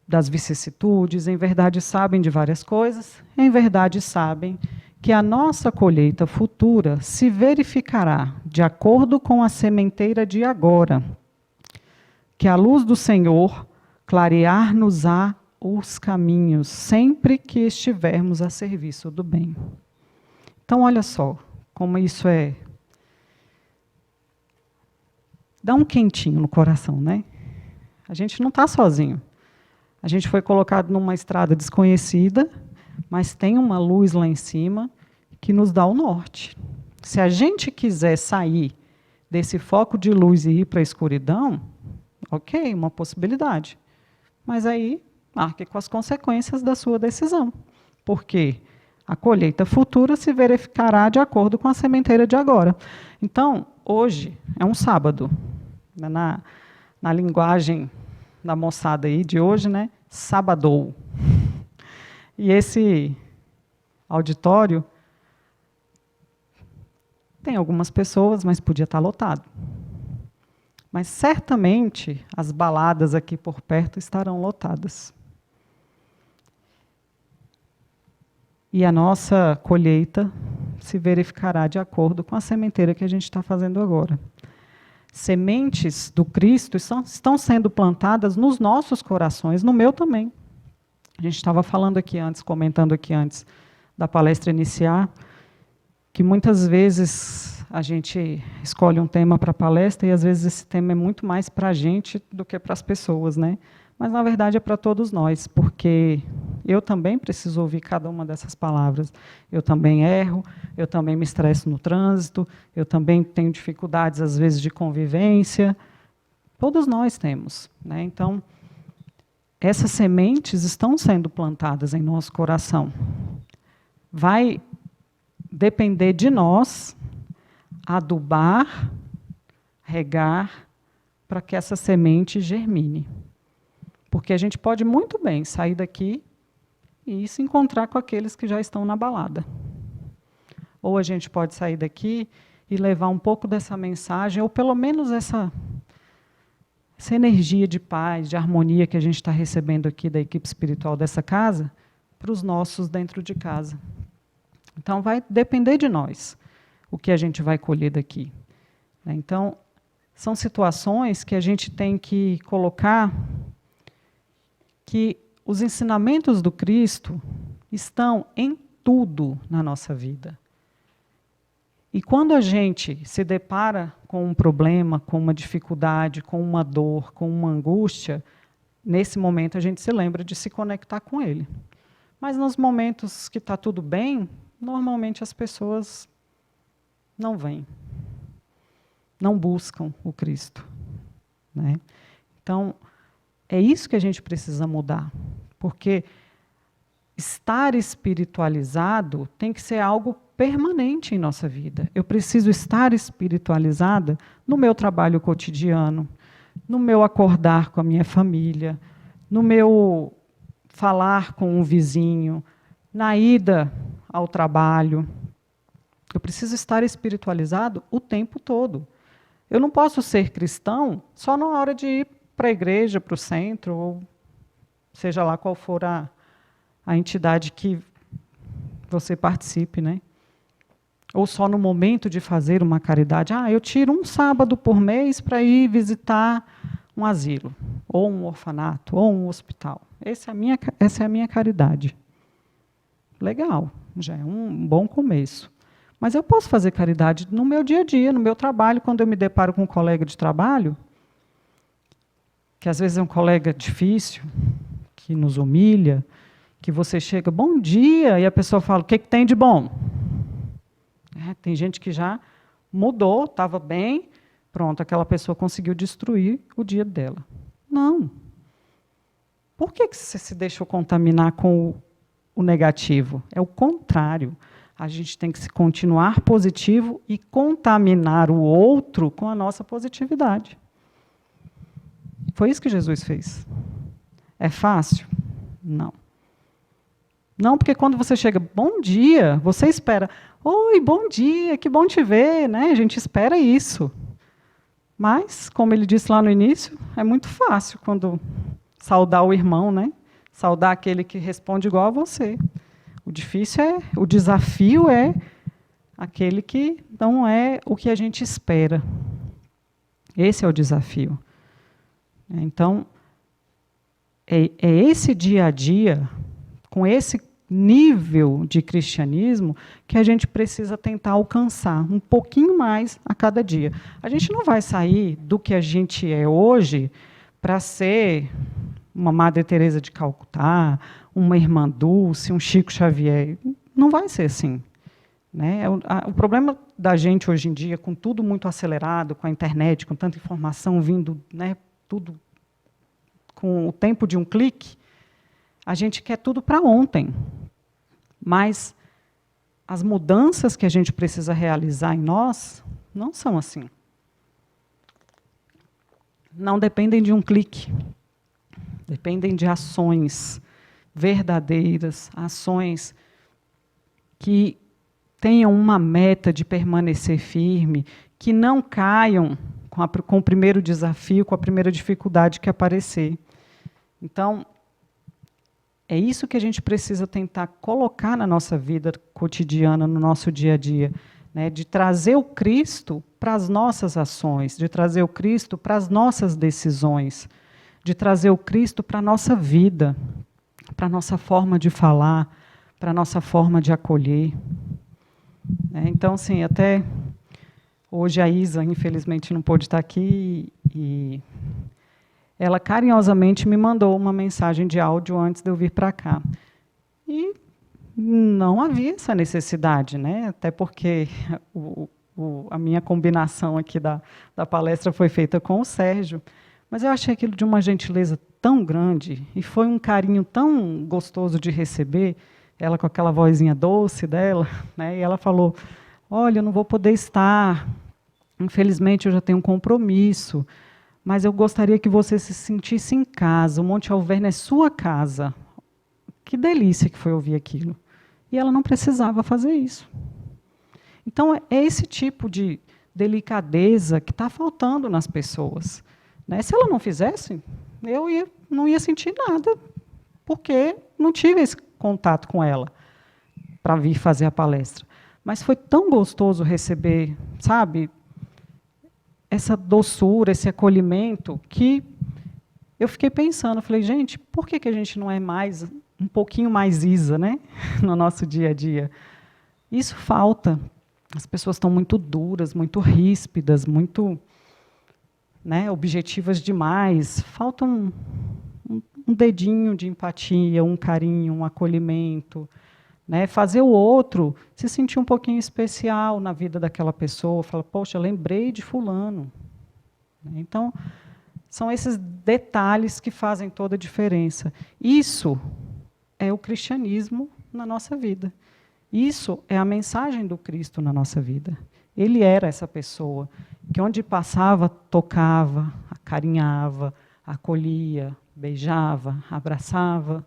das vicissitudes, em verdade sabem de várias coisas, em verdade sabem que a nossa colheita futura se verificará de acordo com a sementeira de agora, que a luz do Senhor clarear-nos-á os caminhos, sempre que estivermos a serviço do bem. Então, olha só como isso é dá um quentinho no coração, né? A gente não está sozinho. A gente foi colocado numa estrada desconhecida, mas tem uma luz lá em cima que nos dá o norte. Se a gente quiser sair desse foco de luz e ir para a escuridão, ok, uma possibilidade. Mas aí, arque com as consequências da sua decisão. Porque a colheita futura se verificará de acordo com a sementeira de agora. Então, hoje é um sábado. Na linguagem da moçada aí de hoje, né? Sabadou. E esse auditório tem algumas pessoas, mas podia estar lotado. Mas certamente as baladas aqui por perto estarão lotadas. E a nossa colheita se verificará de acordo com a sementeira que a gente está fazendo agora. Sementes do Cristo estão sendo plantadas nos nossos corações, no meu também. A gente estava falando aqui antes, comentando aqui antes da palestra iniciar, que muitas vezes a gente escolhe um tema para a palestra e às vezes esse tema é muito mais para a gente do que para as pessoas, né? Mas na verdade é para todos nós, porque eu também preciso ouvir cada uma dessas palavras. Eu também erro, eu também me estresso no trânsito, eu também tenho dificuldades às vezes de convivência. Todos nós temos, né? Então, essas sementes estão sendo plantadas em nosso coração. Vai depender de nós adubar, regar, para que essa semente germine. Porque a gente pode muito bem sair daqui e se encontrar com aqueles que já estão na balada. Ou a gente pode sair daqui e levar um pouco dessa mensagem, ou pelo menos essa energia de paz, de harmonia que a gente está recebendo aqui da equipe espiritual dessa casa, para os nossos dentro de casa. Então, vai depender de nós o que a gente vai colher daqui. Então, são situações que a gente tem que colocar que os ensinamentos do Cristo estão em tudo na nossa vida. E quando a gente se depara com um problema, com uma dificuldade, com uma dor, com uma angústia, nesse momento a gente se lembra de se conectar com Ele. Mas nos momentos que está tudo bem, normalmente as pessoas não vêm, não buscam o Cristo, né? Então, é isso que a gente precisa mudar, porque estar espiritualizado tem que ser algo permanente em nossa vida. Eu preciso estar espiritualizada no meu trabalho cotidiano, no meu acordar com a minha família, no meu falar com um vizinho, na ida ao trabalho. Eu preciso estar espiritualizado o tempo todo. Eu não posso ser cristão só na hora de ir para a igreja, para o centro, ou seja lá qual for a entidade que você participe, né? Ou só no momento de fazer uma caridade. Eu tiro um sábado por mês para ir visitar um asilo, ou um orfanato, ou um hospital. Essa é a minha caridade. Legal, já é um bom começo. Mas eu posso fazer caridade no meu dia a dia, no meu trabalho, quando eu me deparo com um colega de trabalho, que às vezes é um colega difícil, que nos humilha, que você chega, bom dia, e a pessoa fala, o que tem de bom? Tem gente que já mudou, estava bem, pronto, aquela pessoa conseguiu destruir o dia dela. Não. Por que você se deixou contaminar com o negativo? É o contrário. A gente tem que se continuar positivo e contaminar o outro com a nossa positividade. Foi isso que Jesus fez. É fácil? Não. Não, porque quando você chega, bom dia, você espera, oi, bom dia, que bom te ver, né? A gente espera isso. Mas, como ele disse lá no início, é muito fácil quando saudar o irmão, né? Saudar aquele que responde igual a você. O desafio é aquele que não é o que a gente espera. Esse é o desafio. Então, é esse dia a dia, com esse nível de cristianismo que a gente precisa tentar alcançar um pouquinho mais a cada dia. A gente não vai sair do que a gente é hoje para ser uma Madre Teresa de Calcutá, uma Irmã Dulce, um Chico Xavier. Não vai ser assim. Né? O problema da gente hoje em dia, com tudo muito acelerado, com a internet, com tanta informação vindo, né, tudo com o tempo de um clique, a gente quer tudo para ontem. Mas as mudanças que a gente precisa realizar em nós não são assim. Não dependem de um clique. Dependem de ações verdadeiras, ações que tenham uma meta de permanecer firme, que não caiam com o primeiro desafio, com a primeira dificuldade que aparecer. Então, é isso que a gente precisa tentar colocar na nossa vida cotidiana, no nosso dia a dia, né? De trazer o Cristo para as nossas ações, de trazer o Cristo para as nossas decisões, de trazer o Cristo para a nossa vida, para a nossa forma de falar, para a nossa forma de acolher. Então, assim, até hoje a Isa, infelizmente, não pôde estar aqui e ela carinhosamente me mandou uma mensagem de áudio antes de eu vir para cá. E não havia essa necessidade, né? Até porque a minha combinação aqui da palestra foi feita com o Sérgio, mas eu achei aquilo de uma gentileza tão grande e foi um carinho tão gostoso de receber, ela com aquela vozinha doce dela, né? E ela falou, olha, eu não vou poder estar, infelizmente eu já tenho um compromisso, mas eu gostaria que você se sentisse em casa, o Monte Alverne é sua casa. Que delícia que foi ouvir aquilo. E ela não precisava fazer isso. Então, é esse tipo de delicadeza que está faltando nas pessoas. Né? Se ela não fizesse, eu não ia sentir nada, porque não tive esse contato com ela para vir fazer a palestra. Mas foi tão gostoso receber, sabe, essa doçura, esse acolhimento, que eu fiquei pensando, falei, gente, por que a gente não é mais, um pouquinho mais Isa, né, no nosso dia a dia? Isso falta. As pessoas estão muito duras, muito ríspidas, muito, né, objetivas demais. Falta um dedinho de empatia, um carinho, um acolhimento, né? Fazer o outro se sentir um pouquinho especial na vida daquela pessoa, fala, poxa, lembrei de fulano. Então, são esses detalhes que fazem toda a diferença. Isso é o cristianismo na nossa vida. Isso é a mensagem do Cristo na nossa vida. Ele era essa pessoa que, onde passava, tocava, acarinhava, acolhia, beijava, abraçava.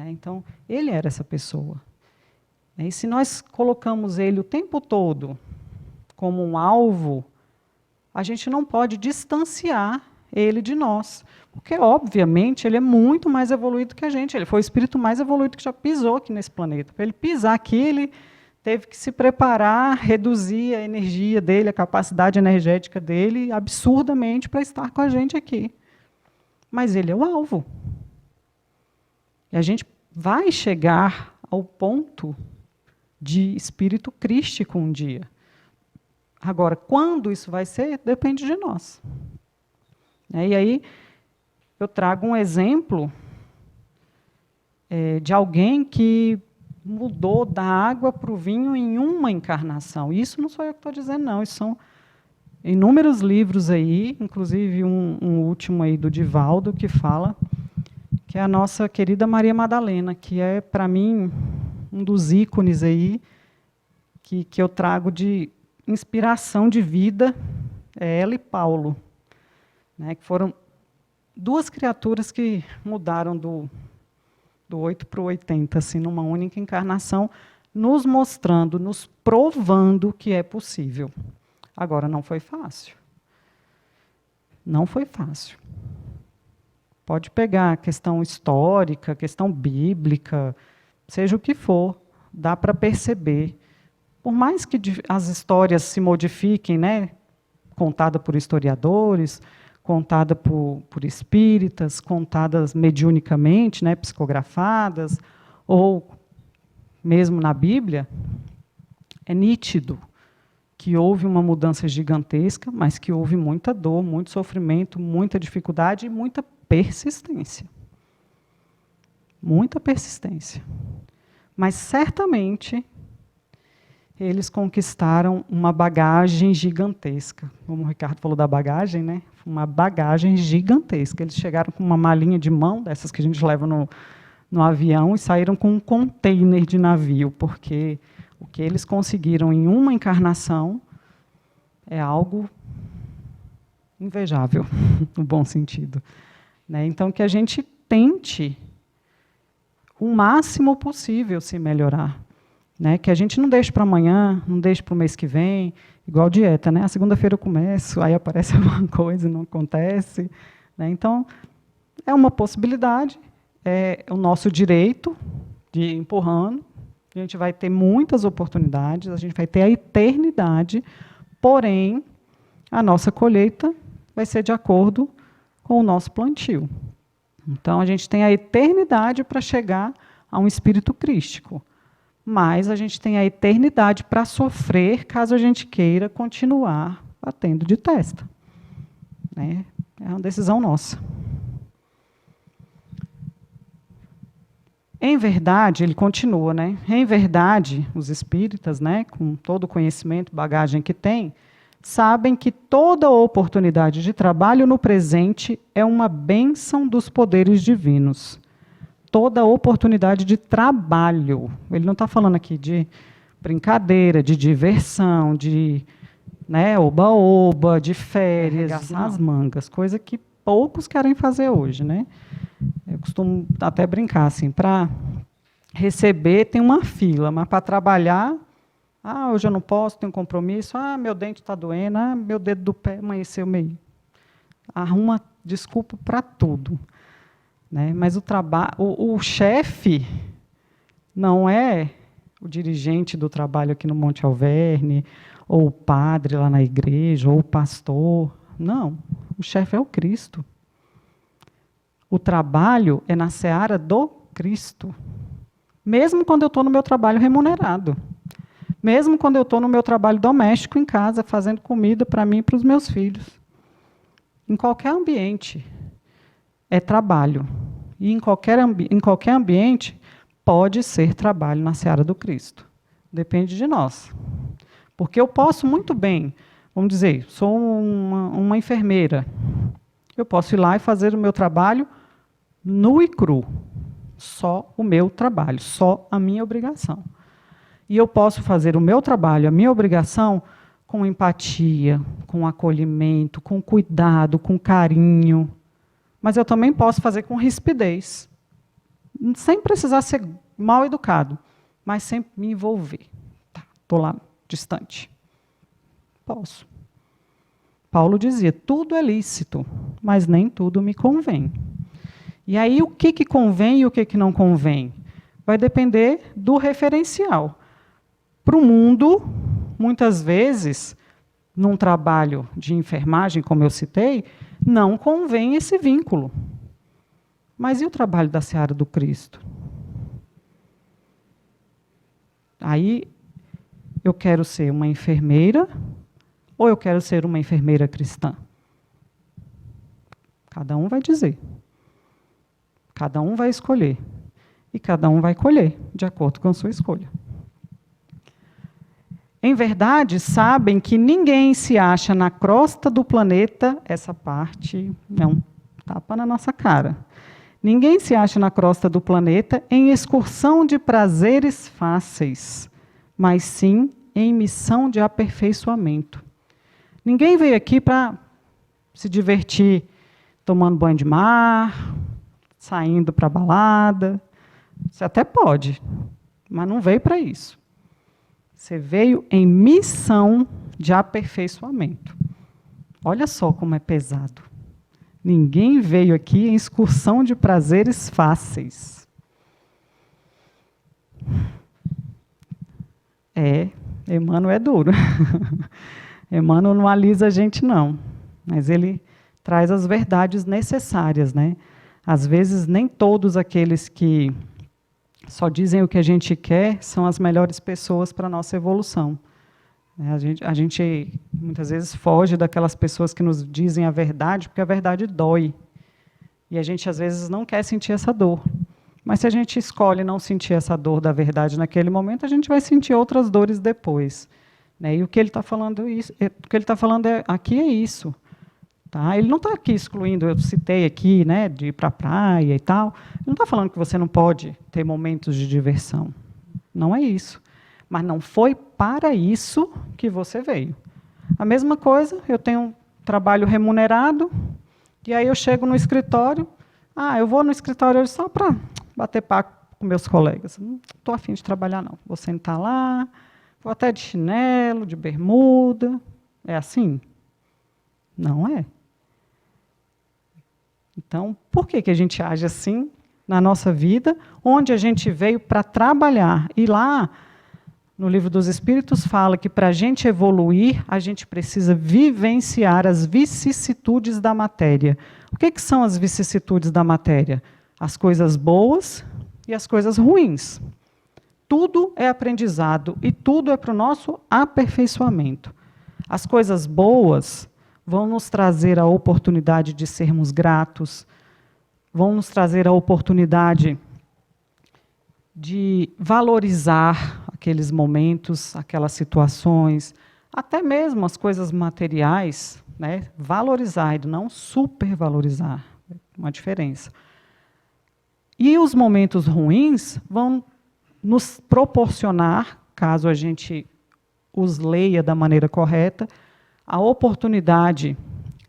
Então, ele era essa pessoa. E se nós colocamos ele o tempo todo como um alvo, a gente não pode distanciar ele de nós. Porque, obviamente, ele é muito mais evoluído que a gente. Ele foi o espírito mais evoluído que já pisou aqui nesse planeta. Para ele pisar aqui, ele teve que se preparar, reduzir a energia dele, a capacidade energética dele, absurdamente, para estar com a gente aqui. Mas ele é o alvo. E a gente vai chegar ao ponto de espírito crístico um dia. Agora, quando isso vai ser, depende de nós. E aí, eu trago um exemplo de alguém que mudou da água para o vinho em uma encarnação. Isso não sou eu que estou dizendo, não. Isso são inúmeros livros aí, inclusive um último aí do Divaldo, que fala que é a nossa querida Maria Madalena, que é, para mim, um dos ícones aí que eu trago de inspiração de vida, é ela e Paulo, né, que foram duas criaturas que mudaram do 8 para o 80, assim, numa única encarnação, nos mostrando, nos provando que é possível. Agora, não foi fácil. Não foi fácil. Pode pegar a questão histórica, a questão bíblica, seja o que for, dá para perceber. Por mais que as histórias se modifiquem, né, contada por historiadores, contada por espíritas, contadas mediunicamente, né, psicografadas, ou mesmo na Bíblia, é nítido que houve uma mudança gigantesca, mas que houve muita dor, muito sofrimento, muita dificuldade e muita persistência. Muita persistência. Mas, certamente, eles conquistaram uma bagagem gigantesca. Como o Ricardo falou da bagagem, né? Uma bagagem gigantesca. Eles chegaram com uma malinha de mão, dessas que a gente leva no avião, e saíram com um container de navio, porque o que eles conseguiram em uma encarnação é algo invejável, no bom sentido. Né? Então, que a gente tente o máximo possível se melhorar. Né? Que a gente não deixe para amanhã, não deixe para o mês que vem, igual dieta. Né? A segunda-feira eu começo, aí aparece alguma coisa e não acontece. Né? Então, é uma possibilidade, é o nosso direito de ir empurrando. A gente vai ter muitas oportunidades, a gente vai ter a eternidade, porém, a nossa colheita vai ser de acordo com o nosso plantio. Então, a gente tem a eternidade para chegar a um espírito crístico, mas a gente tem a eternidade para sofrer caso a gente queira continuar batendo de testa. Né? É uma decisão nossa. Em verdade, ele continua, né? Em verdade, os espíritas, né, com todo o conhecimento, bagagem que têm, sabem que toda oportunidade de trabalho no presente é uma bênção dos poderes divinos. Toda oportunidade de trabalho. Ele não está falando aqui de brincadeira, de diversão, de oba-oba, de férias nas mangas, coisa que poucos querem fazer hoje, né? Eu costumo até brincar assim, para receber tem uma fila, mas para trabalhar, hoje eu não posso, tenho um compromisso, meu dente está doendo, meu dedo do pé amanheceu meio. Arruma desculpa para tudo. Né? Mas o chefe não é o dirigente do trabalho aqui no Monte Alverne, ou o padre lá na igreja, ou o pastor. Não, o chefe é o Cristo. O trabalho é na seara do Cristo. Mesmo quando eu estou no meu trabalho remunerado. Mesmo quando eu estou no meu trabalho doméstico em casa, fazendo comida para mim e para os meus filhos. Em qualquer ambiente, é trabalho. E em qualquer ambiente, pode ser trabalho na seara do Cristo. Depende de nós. Porque eu posso muito bem, vamos dizer, sou uma enfermeira. Eu posso ir lá e fazer o meu trabalho nu e cru. Só o meu trabalho, só a minha obrigação. E eu posso fazer o meu trabalho, a minha obrigação, com empatia, com acolhimento, com cuidado, com carinho. Mas eu também posso fazer com rispidez, sem precisar ser mal educado, mas sem me envolver. Estou lá, distante. Posso. Paulo dizia, tudo é lícito, mas nem tudo me convém. E aí, o que convém e o que não convém? Vai depender do referencial. Para o mundo, muitas vezes, num trabalho de enfermagem, como eu citei, não convém esse vínculo. Mas e o trabalho da seara do Cristo? Aí, eu quero ser uma enfermeira ou eu quero ser uma enfermeira cristã? Cada um vai dizer. Cada um vai escolher. E cada um vai colher, de acordo com a sua escolha. Em verdade, sabem que ninguém se acha na crosta do planeta, essa parte é um tapa na nossa cara. Ninguém se acha na crosta do planeta em excursão de prazeres fáceis, mas sim em missão de aperfeiçoamento. Ninguém veio aqui para se divertir tomando banho de mar, saindo para a balada. Você até pode, mas não veio para isso. Você veio em missão de aperfeiçoamento. Olha só como é pesado. Ninguém veio aqui em excursão de prazeres fáceis. Emmanuel é duro. Emmanuel não alisa a gente, não. Mas ele traz as verdades necessárias, né? Às vezes, nem todos aqueles que só dizem o que a gente quer são as melhores pessoas para a nossa evolução. A gente muitas vezes foge daquelas pessoas que nos dizem a verdade, porque a verdade dói. E a gente, às vezes, não quer sentir essa dor. Mas se a gente escolhe não sentir essa dor da verdade naquele momento, a gente vai sentir outras dores depois. E o que ele está falando, aqui é isso. Tá? Ele não está aqui excluindo, eu citei aqui, de ir para a praia e tal. Ele não está falando que você não pode ter momentos de diversão. Não é isso. Mas não foi para isso que você veio. A mesma coisa, eu tenho um trabalho remunerado, e aí eu chego no escritório, eu vou no escritório hoje só para bater papo com meus colegas. Não estou afim de trabalhar, não. Vou sentar lá, vou até de chinelo, de bermuda. É assim? Não é. Então, por que a gente age assim na nossa vida, onde a gente veio para trabalhar? E lá, no Livro dos Espíritos, fala que para a gente evoluir, a gente precisa vivenciar as vicissitudes da matéria. O que são as vicissitudes da matéria? As coisas boas e as coisas ruins. Tudo é aprendizado e tudo é para o nosso aperfeiçoamento. As coisas boas vão nos trazer a oportunidade de sermos gratos, vão nos trazer a oportunidade de valorizar aqueles momentos, aquelas situações, até mesmo as coisas materiais, valorizar e não supervalorizar, uma diferença. E os momentos ruins vão nos proporcionar, caso a gente os leia da maneira correta, a oportunidade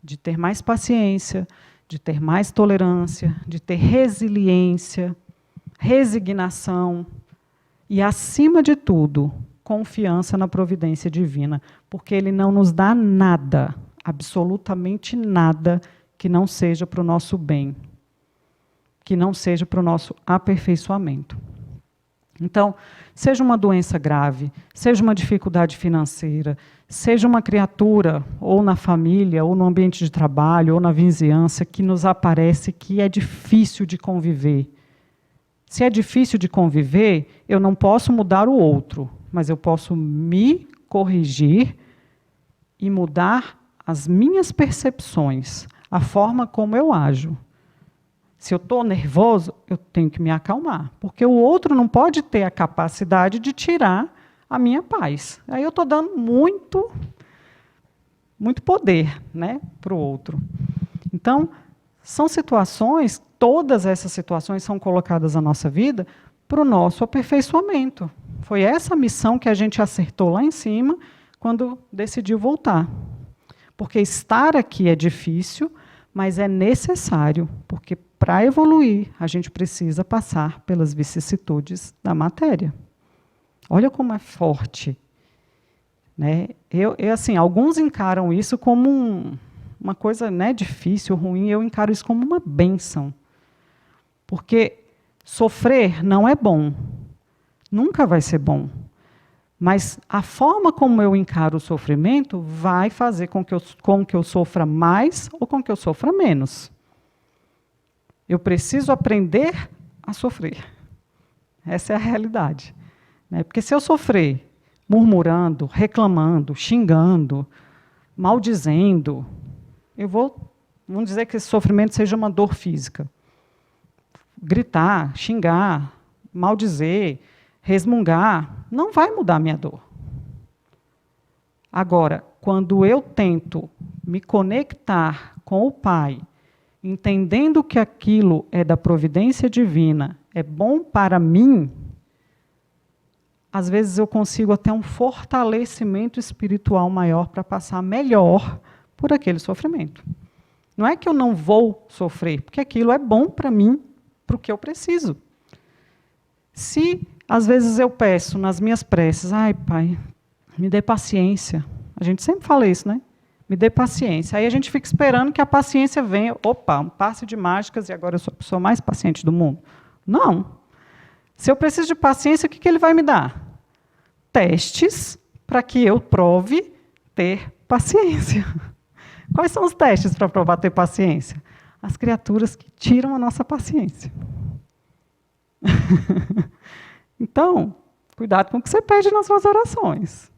de ter mais paciência, de ter mais tolerância, de ter resiliência, resignação e, acima de tudo, confiança na providência divina, porque Ele não nos dá nada, absolutamente nada, que não seja para o nosso bem, que não seja para o nosso aperfeiçoamento. Então, seja uma doença grave, seja uma dificuldade financeira, seja uma criatura, ou na família, ou no ambiente de trabalho, ou na vizinhança, que nos aparece que é difícil de conviver. Se é difícil de conviver, eu não posso mudar o outro, mas eu posso me corrigir e mudar as minhas percepções, a forma como eu ajo. Se eu estou nervoso, eu tenho que me acalmar, porque o outro não pode ter a capacidade de tirar a minha paz. Aí eu estou dando muito poder, para o outro. Então, são situações, todas essas situações são colocadas na nossa vida para o nosso aperfeiçoamento. Foi essa missão que a gente acertou lá em cima quando decidiu voltar. Porque estar aqui é difícil, mas é necessário, porque para evoluir, a gente precisa passar pelas vicissitudes da matéria. Olha como é forte. Assim, alguns encaram isso como uma coisa difícil, ruim, eu encaro isso como uma bênção. Porque sofrer não é bom. Nunca vai ser bom. Mas a forma como eu encaro o sofrimento vai fazer com que eu sofra mais ou com que eu sofra menos. Eu preciso aprender a sofrer. Essa é a realidade. Porque se eu sofrer murmurando, reclamando, xingando, maldizendo, vamos dizer que esse sofrimento seja uma dor física. Gritar, xingar, maldizer, resmungar, não vai mudar a minha dor. Agora, quando eu tento me conectar com o Pai, entendendo que aquilo é da providência divina, é bom para mim, às vezes eu consigo até um fortalecimento espiritual maior para passar melhor por aquele sofrimento. Não é que eu não vou sofrer, porque aquilo é bom para mim, para o que eu preciso. Se, às vezes, eu peço nas minhas preces, Pai, me dê paciência. A gente sempre fala isso, Me dê paciência. Aí a gente fica esperando que a paciência venha, um passe de mágicas e agora eu sou a pessoa mais paciente do mundo. Não. Se eu preciso de paciência, o que ele vai me dar? Testes para que eu prove ter paciência. Quais são os testes para provar ter paciência? As criaturas que tiram a nossa paciência. Então, cuidado com o que você pede nas suas orações.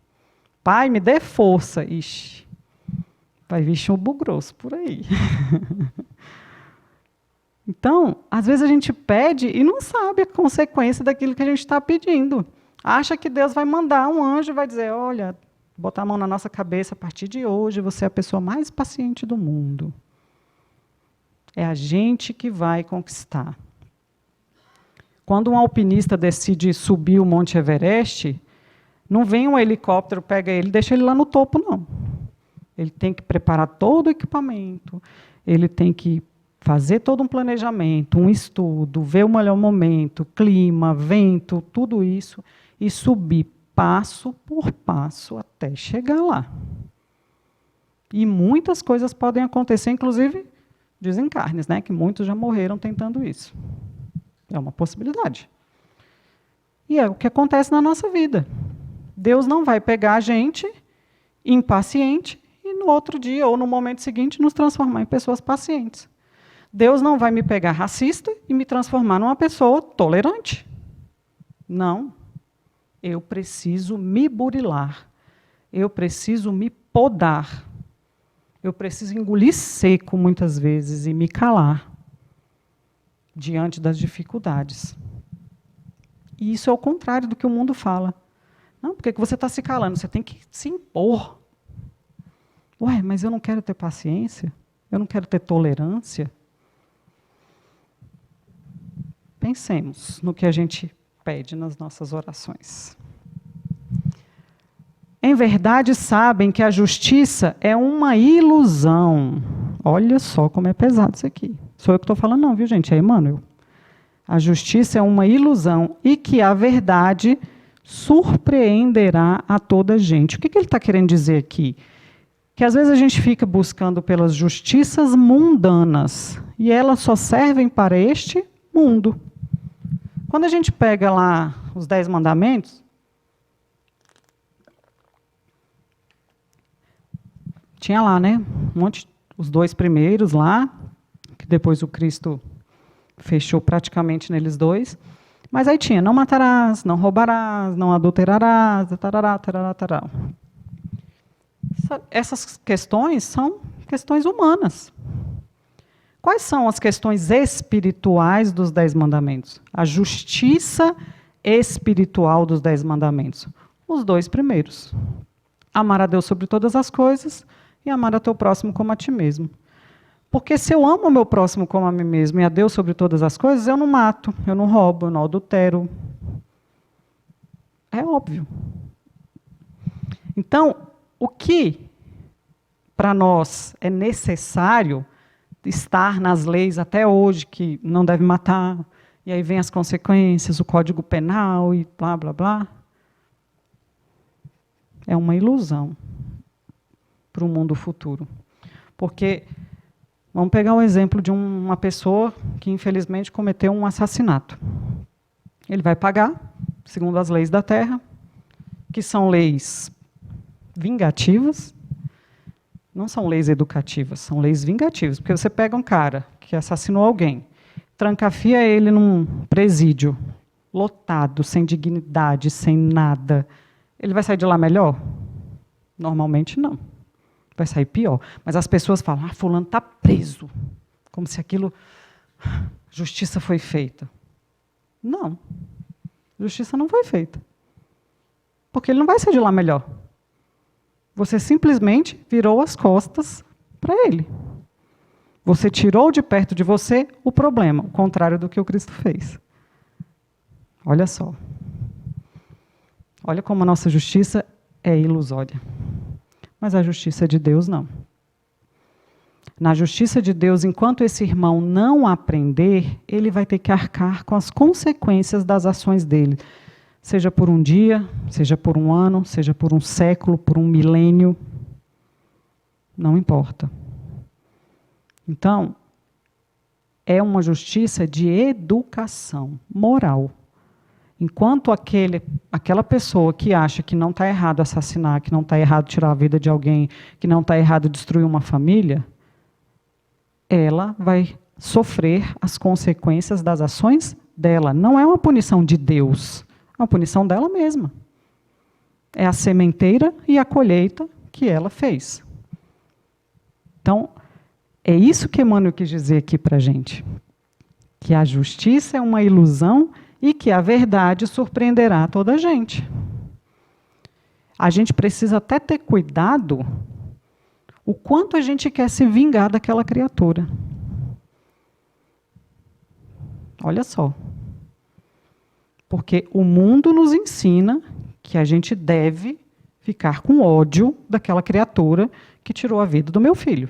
Pai, me dê força. Ixi, vai vir chumbo grosso por aí. Então, às vezes a gente pede e não sabe a consequência daquilo que a gente está pedindo. Acha que Deus vai mandar um anjo e vai dizer, olha, botar a mão na nossa cabeça, a partir de hoje você é a pessoa mais paciente do mundo. É a gente que vai conquistar. Quando um alpinista decide subir o Monte Everest, não vem um helicóptero, pega ele e deixa ele lá no topo, não. Ele tem que preparar todo o equipamento, ele tem que fazer todo um planejamento, um estudo, ver o melhor momento, clima, vento, tudo isso, e subir passo por passo até chegar lá. E muitas coisas podem acontecer, inclusive desencarnes, né? Que muitos já morreram tentando isso. É uma possibilidade. E é o que acontece na nossa vida. Deus não vai pegar a gente impaciente e no outro dia ou no momento seguinte nos transformar em pessoas pacientes. Deus não vai me pegar racista e me transformar numa pessoa tolerante. Não. Eu preciso me burilar. Eu preciso me podar. Eu preciso engolir seco muitas vezes e me calar diante das dificuldades. E isso é o contrário do que o mundo fala. Não, por que você está se calando? Você tem que se impor. Ué, mas eu não quero ter paciência? Eu não quero ter tolerância? Pensemos no que a gente pede nas nossas orações. Em verdade, sabem que a justiça é uma ilusão. Olha só como é pesado isso aqui. Sou eu que estou falando, não, viu, gente? É Emmanuel. A justiça é uma ilusão e que a verdade surpreenderá a toda a gente. O que ele está querendo dizer aqui? Que às vezes a gente fica buscando pelas justiças mundanas e elas só servem para este mundo. Quando a gente pega lá os 10 mandamentos, tinha lá, né? Os 2 primeiros lá, que depois o Cristo fechou praticamente neles 2. Mas aí tinha, não matarás, não roubarás, não adulterarás, tarará, tarará, tarará. Essas questões são questões humanas. Quais são as questões espirituais dos 10 mandamentos? A justiça espiritual dos 10 mandamentos. Os 2 primeiros. Amar a Deus sobre todas as coisas e amar a teu próximo como a ti mesmo. Porque se eu amo o meu próximo como a mim mesmo e a Deus sobre todas as coisas, eu não mato, eu não roubo, eu não adultero. É óbvio. Então, o que para nós é necessário estar nas leis até hoje, que não deve matar, e aí vem as consequências, o Código Penal e blá, blá, blá. É uma ilusão para o mundo futuro. Porque, vamos pegar o exemplo de uma pessoa que, infelizmente, cometeu um assassinato. Ele vai pagar, segundo as leis da Terra, que são leis vingativas, não são leis educativas, são leis vingativas. Porque você pega um cara que assassinou alguém, trancafia ele num presídio, lotado, sem dignidade, sem nada. Ele vai sair de lá melhor? Normalmente não. Vai sair pior. Mas as pessoas falam, fulano está preso. Como se justiça foi feita. Não. Justiça não foi feita. Porque ele não vai sair de lá melhor. Você simplesmente virou as costas para ele. Você tirou de perto de você o problema, o contrário do que o Cristo fez. Olha só. Olha como a nossa justiça é ilusória. Mas a justiça de Deus não. Na justiça de Deus, enquanto esse irmão não aprender, ele vai ter que arcar com as consequências das ações dele. Seja por um dia, seja por um ano, seja por um século, por um milênio. Não importa. Então, é uma justiça de educação moral. Enquanto aquela pessoa que acha que não está errado assassinar, que não está errado tirar a vida de alguém, que não está errado destruir uma família, ela vai sofrer as consequências das ações dela. Não é uma punição de Deus. É uma punição dela mesma. É a sementeira e a colheita que ela fez. Então, é isso que Emmanuel quis dizer aqui para a gente. Que a justiça é uma ilusão e que a verdade surpreenderá toda a gente. A gente precisa até ter cuidado o quanto a gente quer se vingar daquela criatura. Olha só. Porque o mundo nos ensina que a gente deve ficar com ódio daquela criatura que tirou a vida do meu filho.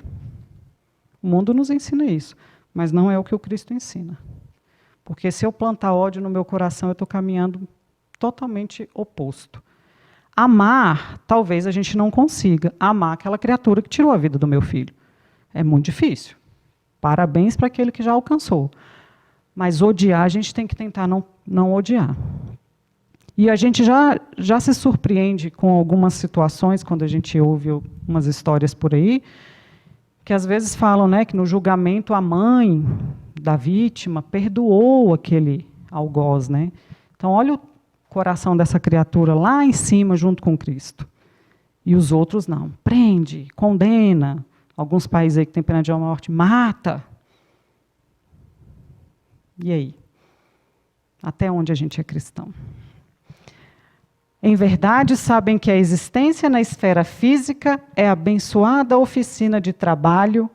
O mundo nos ensina isso, mas não é o que o Cristo ensina. Porque se eu plantar ódio no meu coração, eu estou caminhando totalmente oposto. Amar, talvez a gente não consiga amar aquela criatura que tirou a vida do meu filho. É muito difícil. Parabéns para aquele que já alcançou. Mas odiar, a gente tem que tentar não odiar. E a gente já se surpreende com algumas situações, quando a gente ouve umas histórias por aí, que às vezes falam, né, que no julgamento a mãe da vítima perdoou aquele algoz. Né? Então, olha o coração dessa criatura lá em cima, junto com Cristo. E os outros não. Prende, condena. Alguns países aí que têm pena de morte, mata. E aí? Até onde a gente é cristão? Em verdade, sabem que a existência na esfera física é abençoada oficina de trabalho,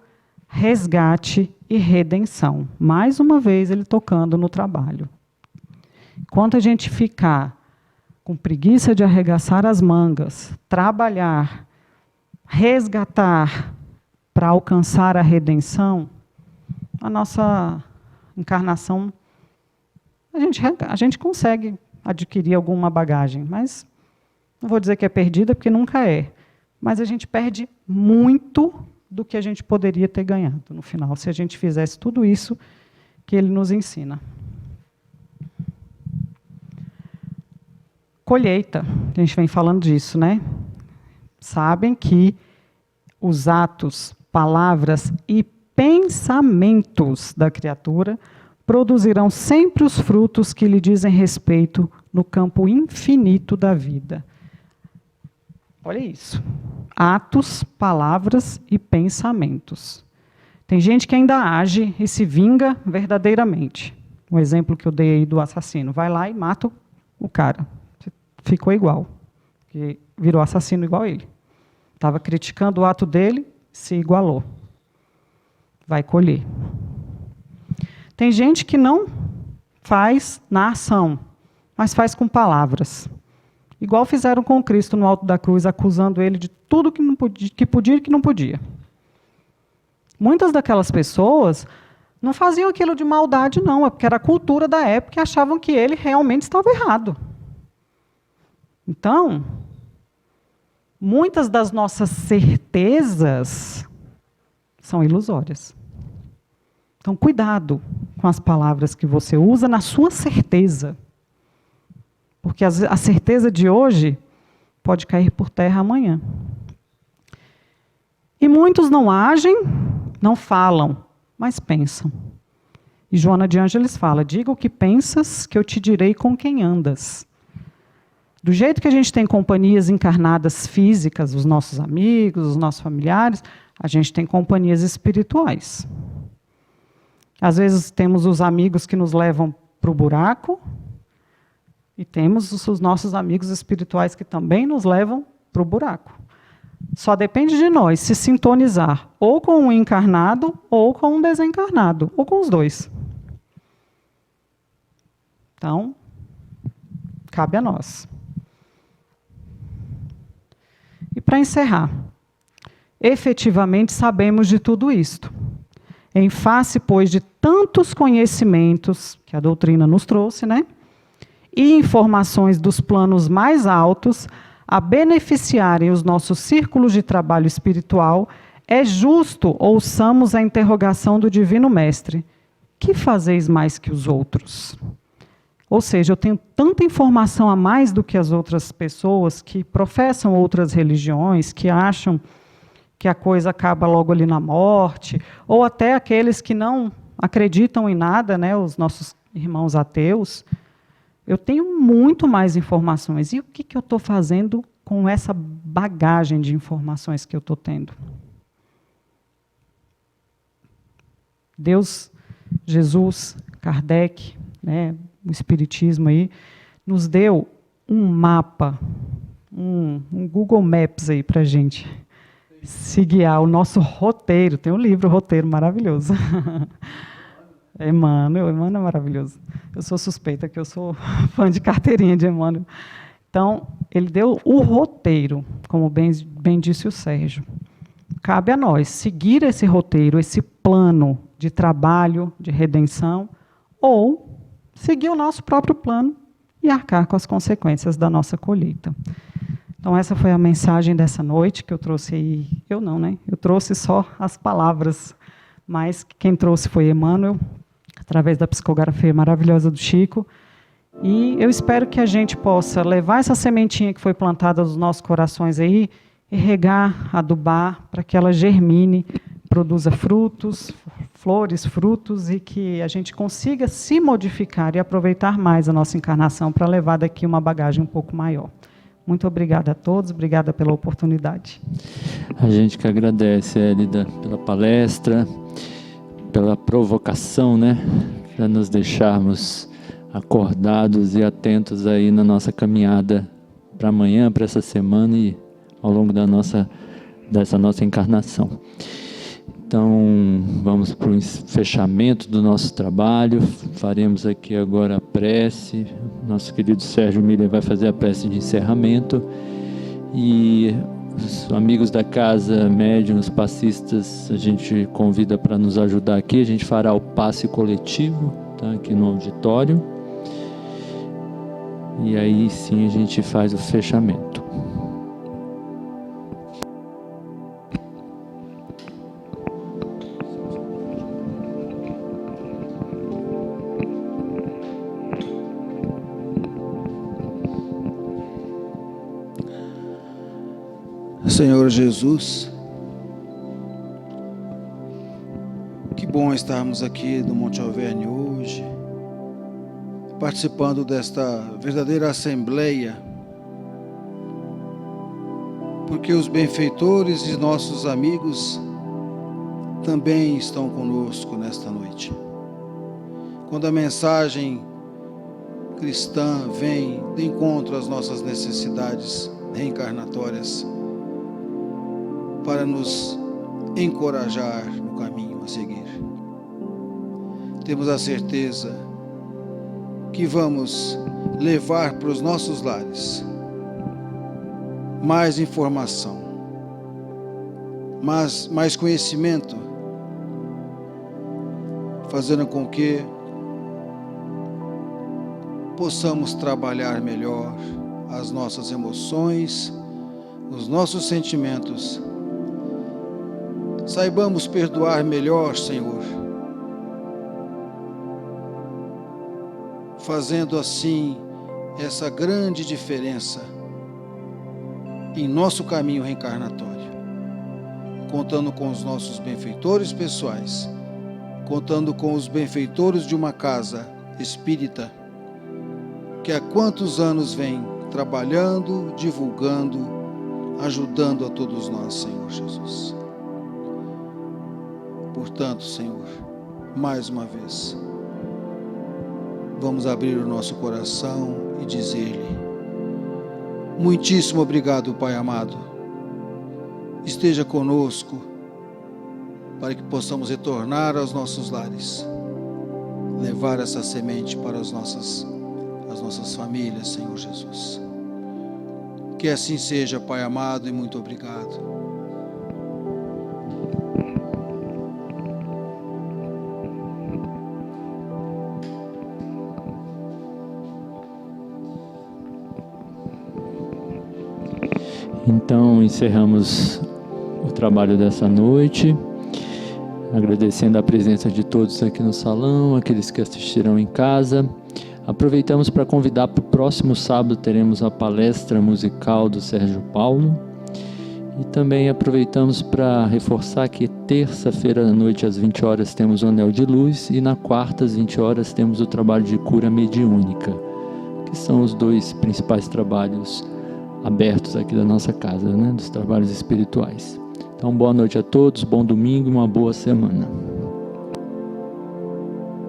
resgate e redenção. Mais uma vez, ele tocando no trabalho. Enquanto a gente ficar com preguiça de arregaçar as mangas, trabalhar, resgatar para alcançar a redenção, a nossa encarnação, a gente consegue adquirir alguma bagagem, mas não vou dizer que é perdida, porque nunca é. Mas a gente perde muito do que a gente poderia ter ganhado no final, se a gente fizesse tudo isso que ele nos ensina. Colheita, a gente vem falando disso, né? Sabem que os atos, palavras e pensamentos da criatura produzirão sempre os frutos que lhe dizem respeito no campo infinito da vida. Olha isso. Atos, palavras e pensamentos. Tem gente que ainda age e se vinga verdadeiramente. O exemplo que eu dei aí do assassino. Vai lá e mata o cara. Ficou igual. Porque virou assassino igual ele. Estava criticando o ato dele, se igualou. Vai colher. Tem gente que não faz na ação, mas faz com palavras. Igual fizeram com Cristo no alto da cruz, acusando ele de tudo que podia e que não podia. Muitas daquelas pessoas não faziam aquilo de maldade, não, é porque era a cultura da época e achavam que ele realmente estava errado. Então, muitas das nossas certezas são ilusórias. Então, cuidado com as palavras que você usa na sua certeza. Porque a certeza de hoje pode cair por terra amanhã. E muitos não agem, não falam, mas pensam. E Joana de Ângeles fala, diga o que pensas, que eu te direi com quem andas. Do jeito que a gente tem companhias encarnadas físicas, os nossos amigos, os nossos familiares, a gente tem companhias espirituais. Às vezes temos os amigos que nos levam para o buraco e temos os nossos amigos espirituais que também nos levam para o buraco. Só depende de nós se sintonizar ou com um encarnado ou com um desencarnado, ou com os dois. Então, cabe a nós. E para encerrar, efetivamente sabemos de tudo isto. Em face, pois, de tantos conhecimentos que a doutrina nos trouxe, né? E informações dos planos mais altos a beneficiarem os nossos círculos de trabalho espiritual, é justo ouçamos a interrogação do Divino Mestre: que fazeis mais que os outros? Ou seja, eu tenho tanta informação a mais do que as outras pessoas que professam outras religiões, que acham que a coisa acaba logo ali na morte, ou até aqueles que não acreditam em nada, né, os nossos irmãos ateus. eu tenho muito mais informações. E o que eu estou fazendo com essa bagagem de informações que eu estou tendo? Deus, Jesus, Kardec, né, o Espiritismo aí, nos deu um mapa, um Google Maps aí para a gente se guiar, o nosso roteiro. Tem um livro, roteiro maravilhoso. Emmanuel é maravilhoso. Eu sou suspeita, que eu sou fã de carteirinha de Emmanuel. Então, ele deu o roteiro, como bem disse o Sérgio. Cabe a nós seguir esse roteiro, esse plano de trabalho, de redenção, ou seguir o nosso próprio plano e arcar com as consequências da nossa colheita. Então, essa foi a mensagem dessa noite que eu trouxe aí. Eu não, né? Eu trouxe só as palavras, mas quem trouxe foi Emmanuel, através da psicografia maravilhosa do Chico. E eu espero que a gente possa levar essa sementinha que foi plantada nos nossos corações aí, e regar, adubar, para que ela germine, produza frutos, flores, frutos, e que a gente consiga se modificar e aproveitar mais a nossa encarnação para levar daqui uma bagagem um pouco maior. Muito obrigada a todos, obrigada pela oportunidade. A gente que agradece, Hélida, pela palestra, pela provocação, né, para nos deixarmos acordados e atentos aí na nossa caminhada para amanhã, para essa semana e ao longo dessa nossa encarnação. Então, vamos para o fechamento do nosso trabalho. Faremos aqui agora a prece. Nosso querido Sérgio Miller vai fazer a prece de encerramento. E os amigos da casa, médiuns, passistas, a gente convida para nos ajudar aqui. A gente fará o passe coletivo, tá, aqui no auditório. E aí sim a gente faz o fechamento. Senhor Jesus, que bom estarmos aqui no Monte Alverne hoje, participando desta verdadeira assembleia, porque os benfeitores e nossos amigos também estão conosco nesta noite. Quando a mensagem cristã vem de encontro às nossas necessidades reencarnatórias, para nos encorajar no caminho a seguir. Temos a certeza que vamos levar para os nossos lares mais informação, mais conhecimento, fazendo com que possamos trabalhar melhor as nossas emoções, os nossos sentimentos. Saibamos perdoar melhor, Senhor, fazendo assim essa grande diferença em nosso caminho reencarnatório, contando com os nossos benfeitores pessoais, contando com os benfeitores de uma casa espírita, que há quantos anos vem trabalhando, divulgando, ajudando a todos nós, Senhor Jesus. Portanto, Senhor, mais uma vez, vamos abrir o nosso coração e dizer-lhe: muitíssimo obrigado, Pai amado. Esteja conosco para que possamos retornar aos nossos lares, levar essa semente para as nossas famílias, Senhor Jesus. Que assim seja, Pai amado, e muito obrigado. Então, encerramos o trabalho dessa noite, agradecendo a presença de todos aqui no salão, aqueles que assistiram em casa. Aproveitamos para convidar para o próximo sábado, teremos a palestra musical do Sérgio Paulo. E também aproveitamos para reforçar que terça-feira à noite, às 20 horas, temos o Anel de Luz, e na quarta, às 20 horas, temos o trabalho de cura mediúnica, que são os dois principais trabalhos abertos aqui da nossa casa, né? Dos trabalhos espirituais. Então, boa noite a todos, bom domingo e uma boa semana.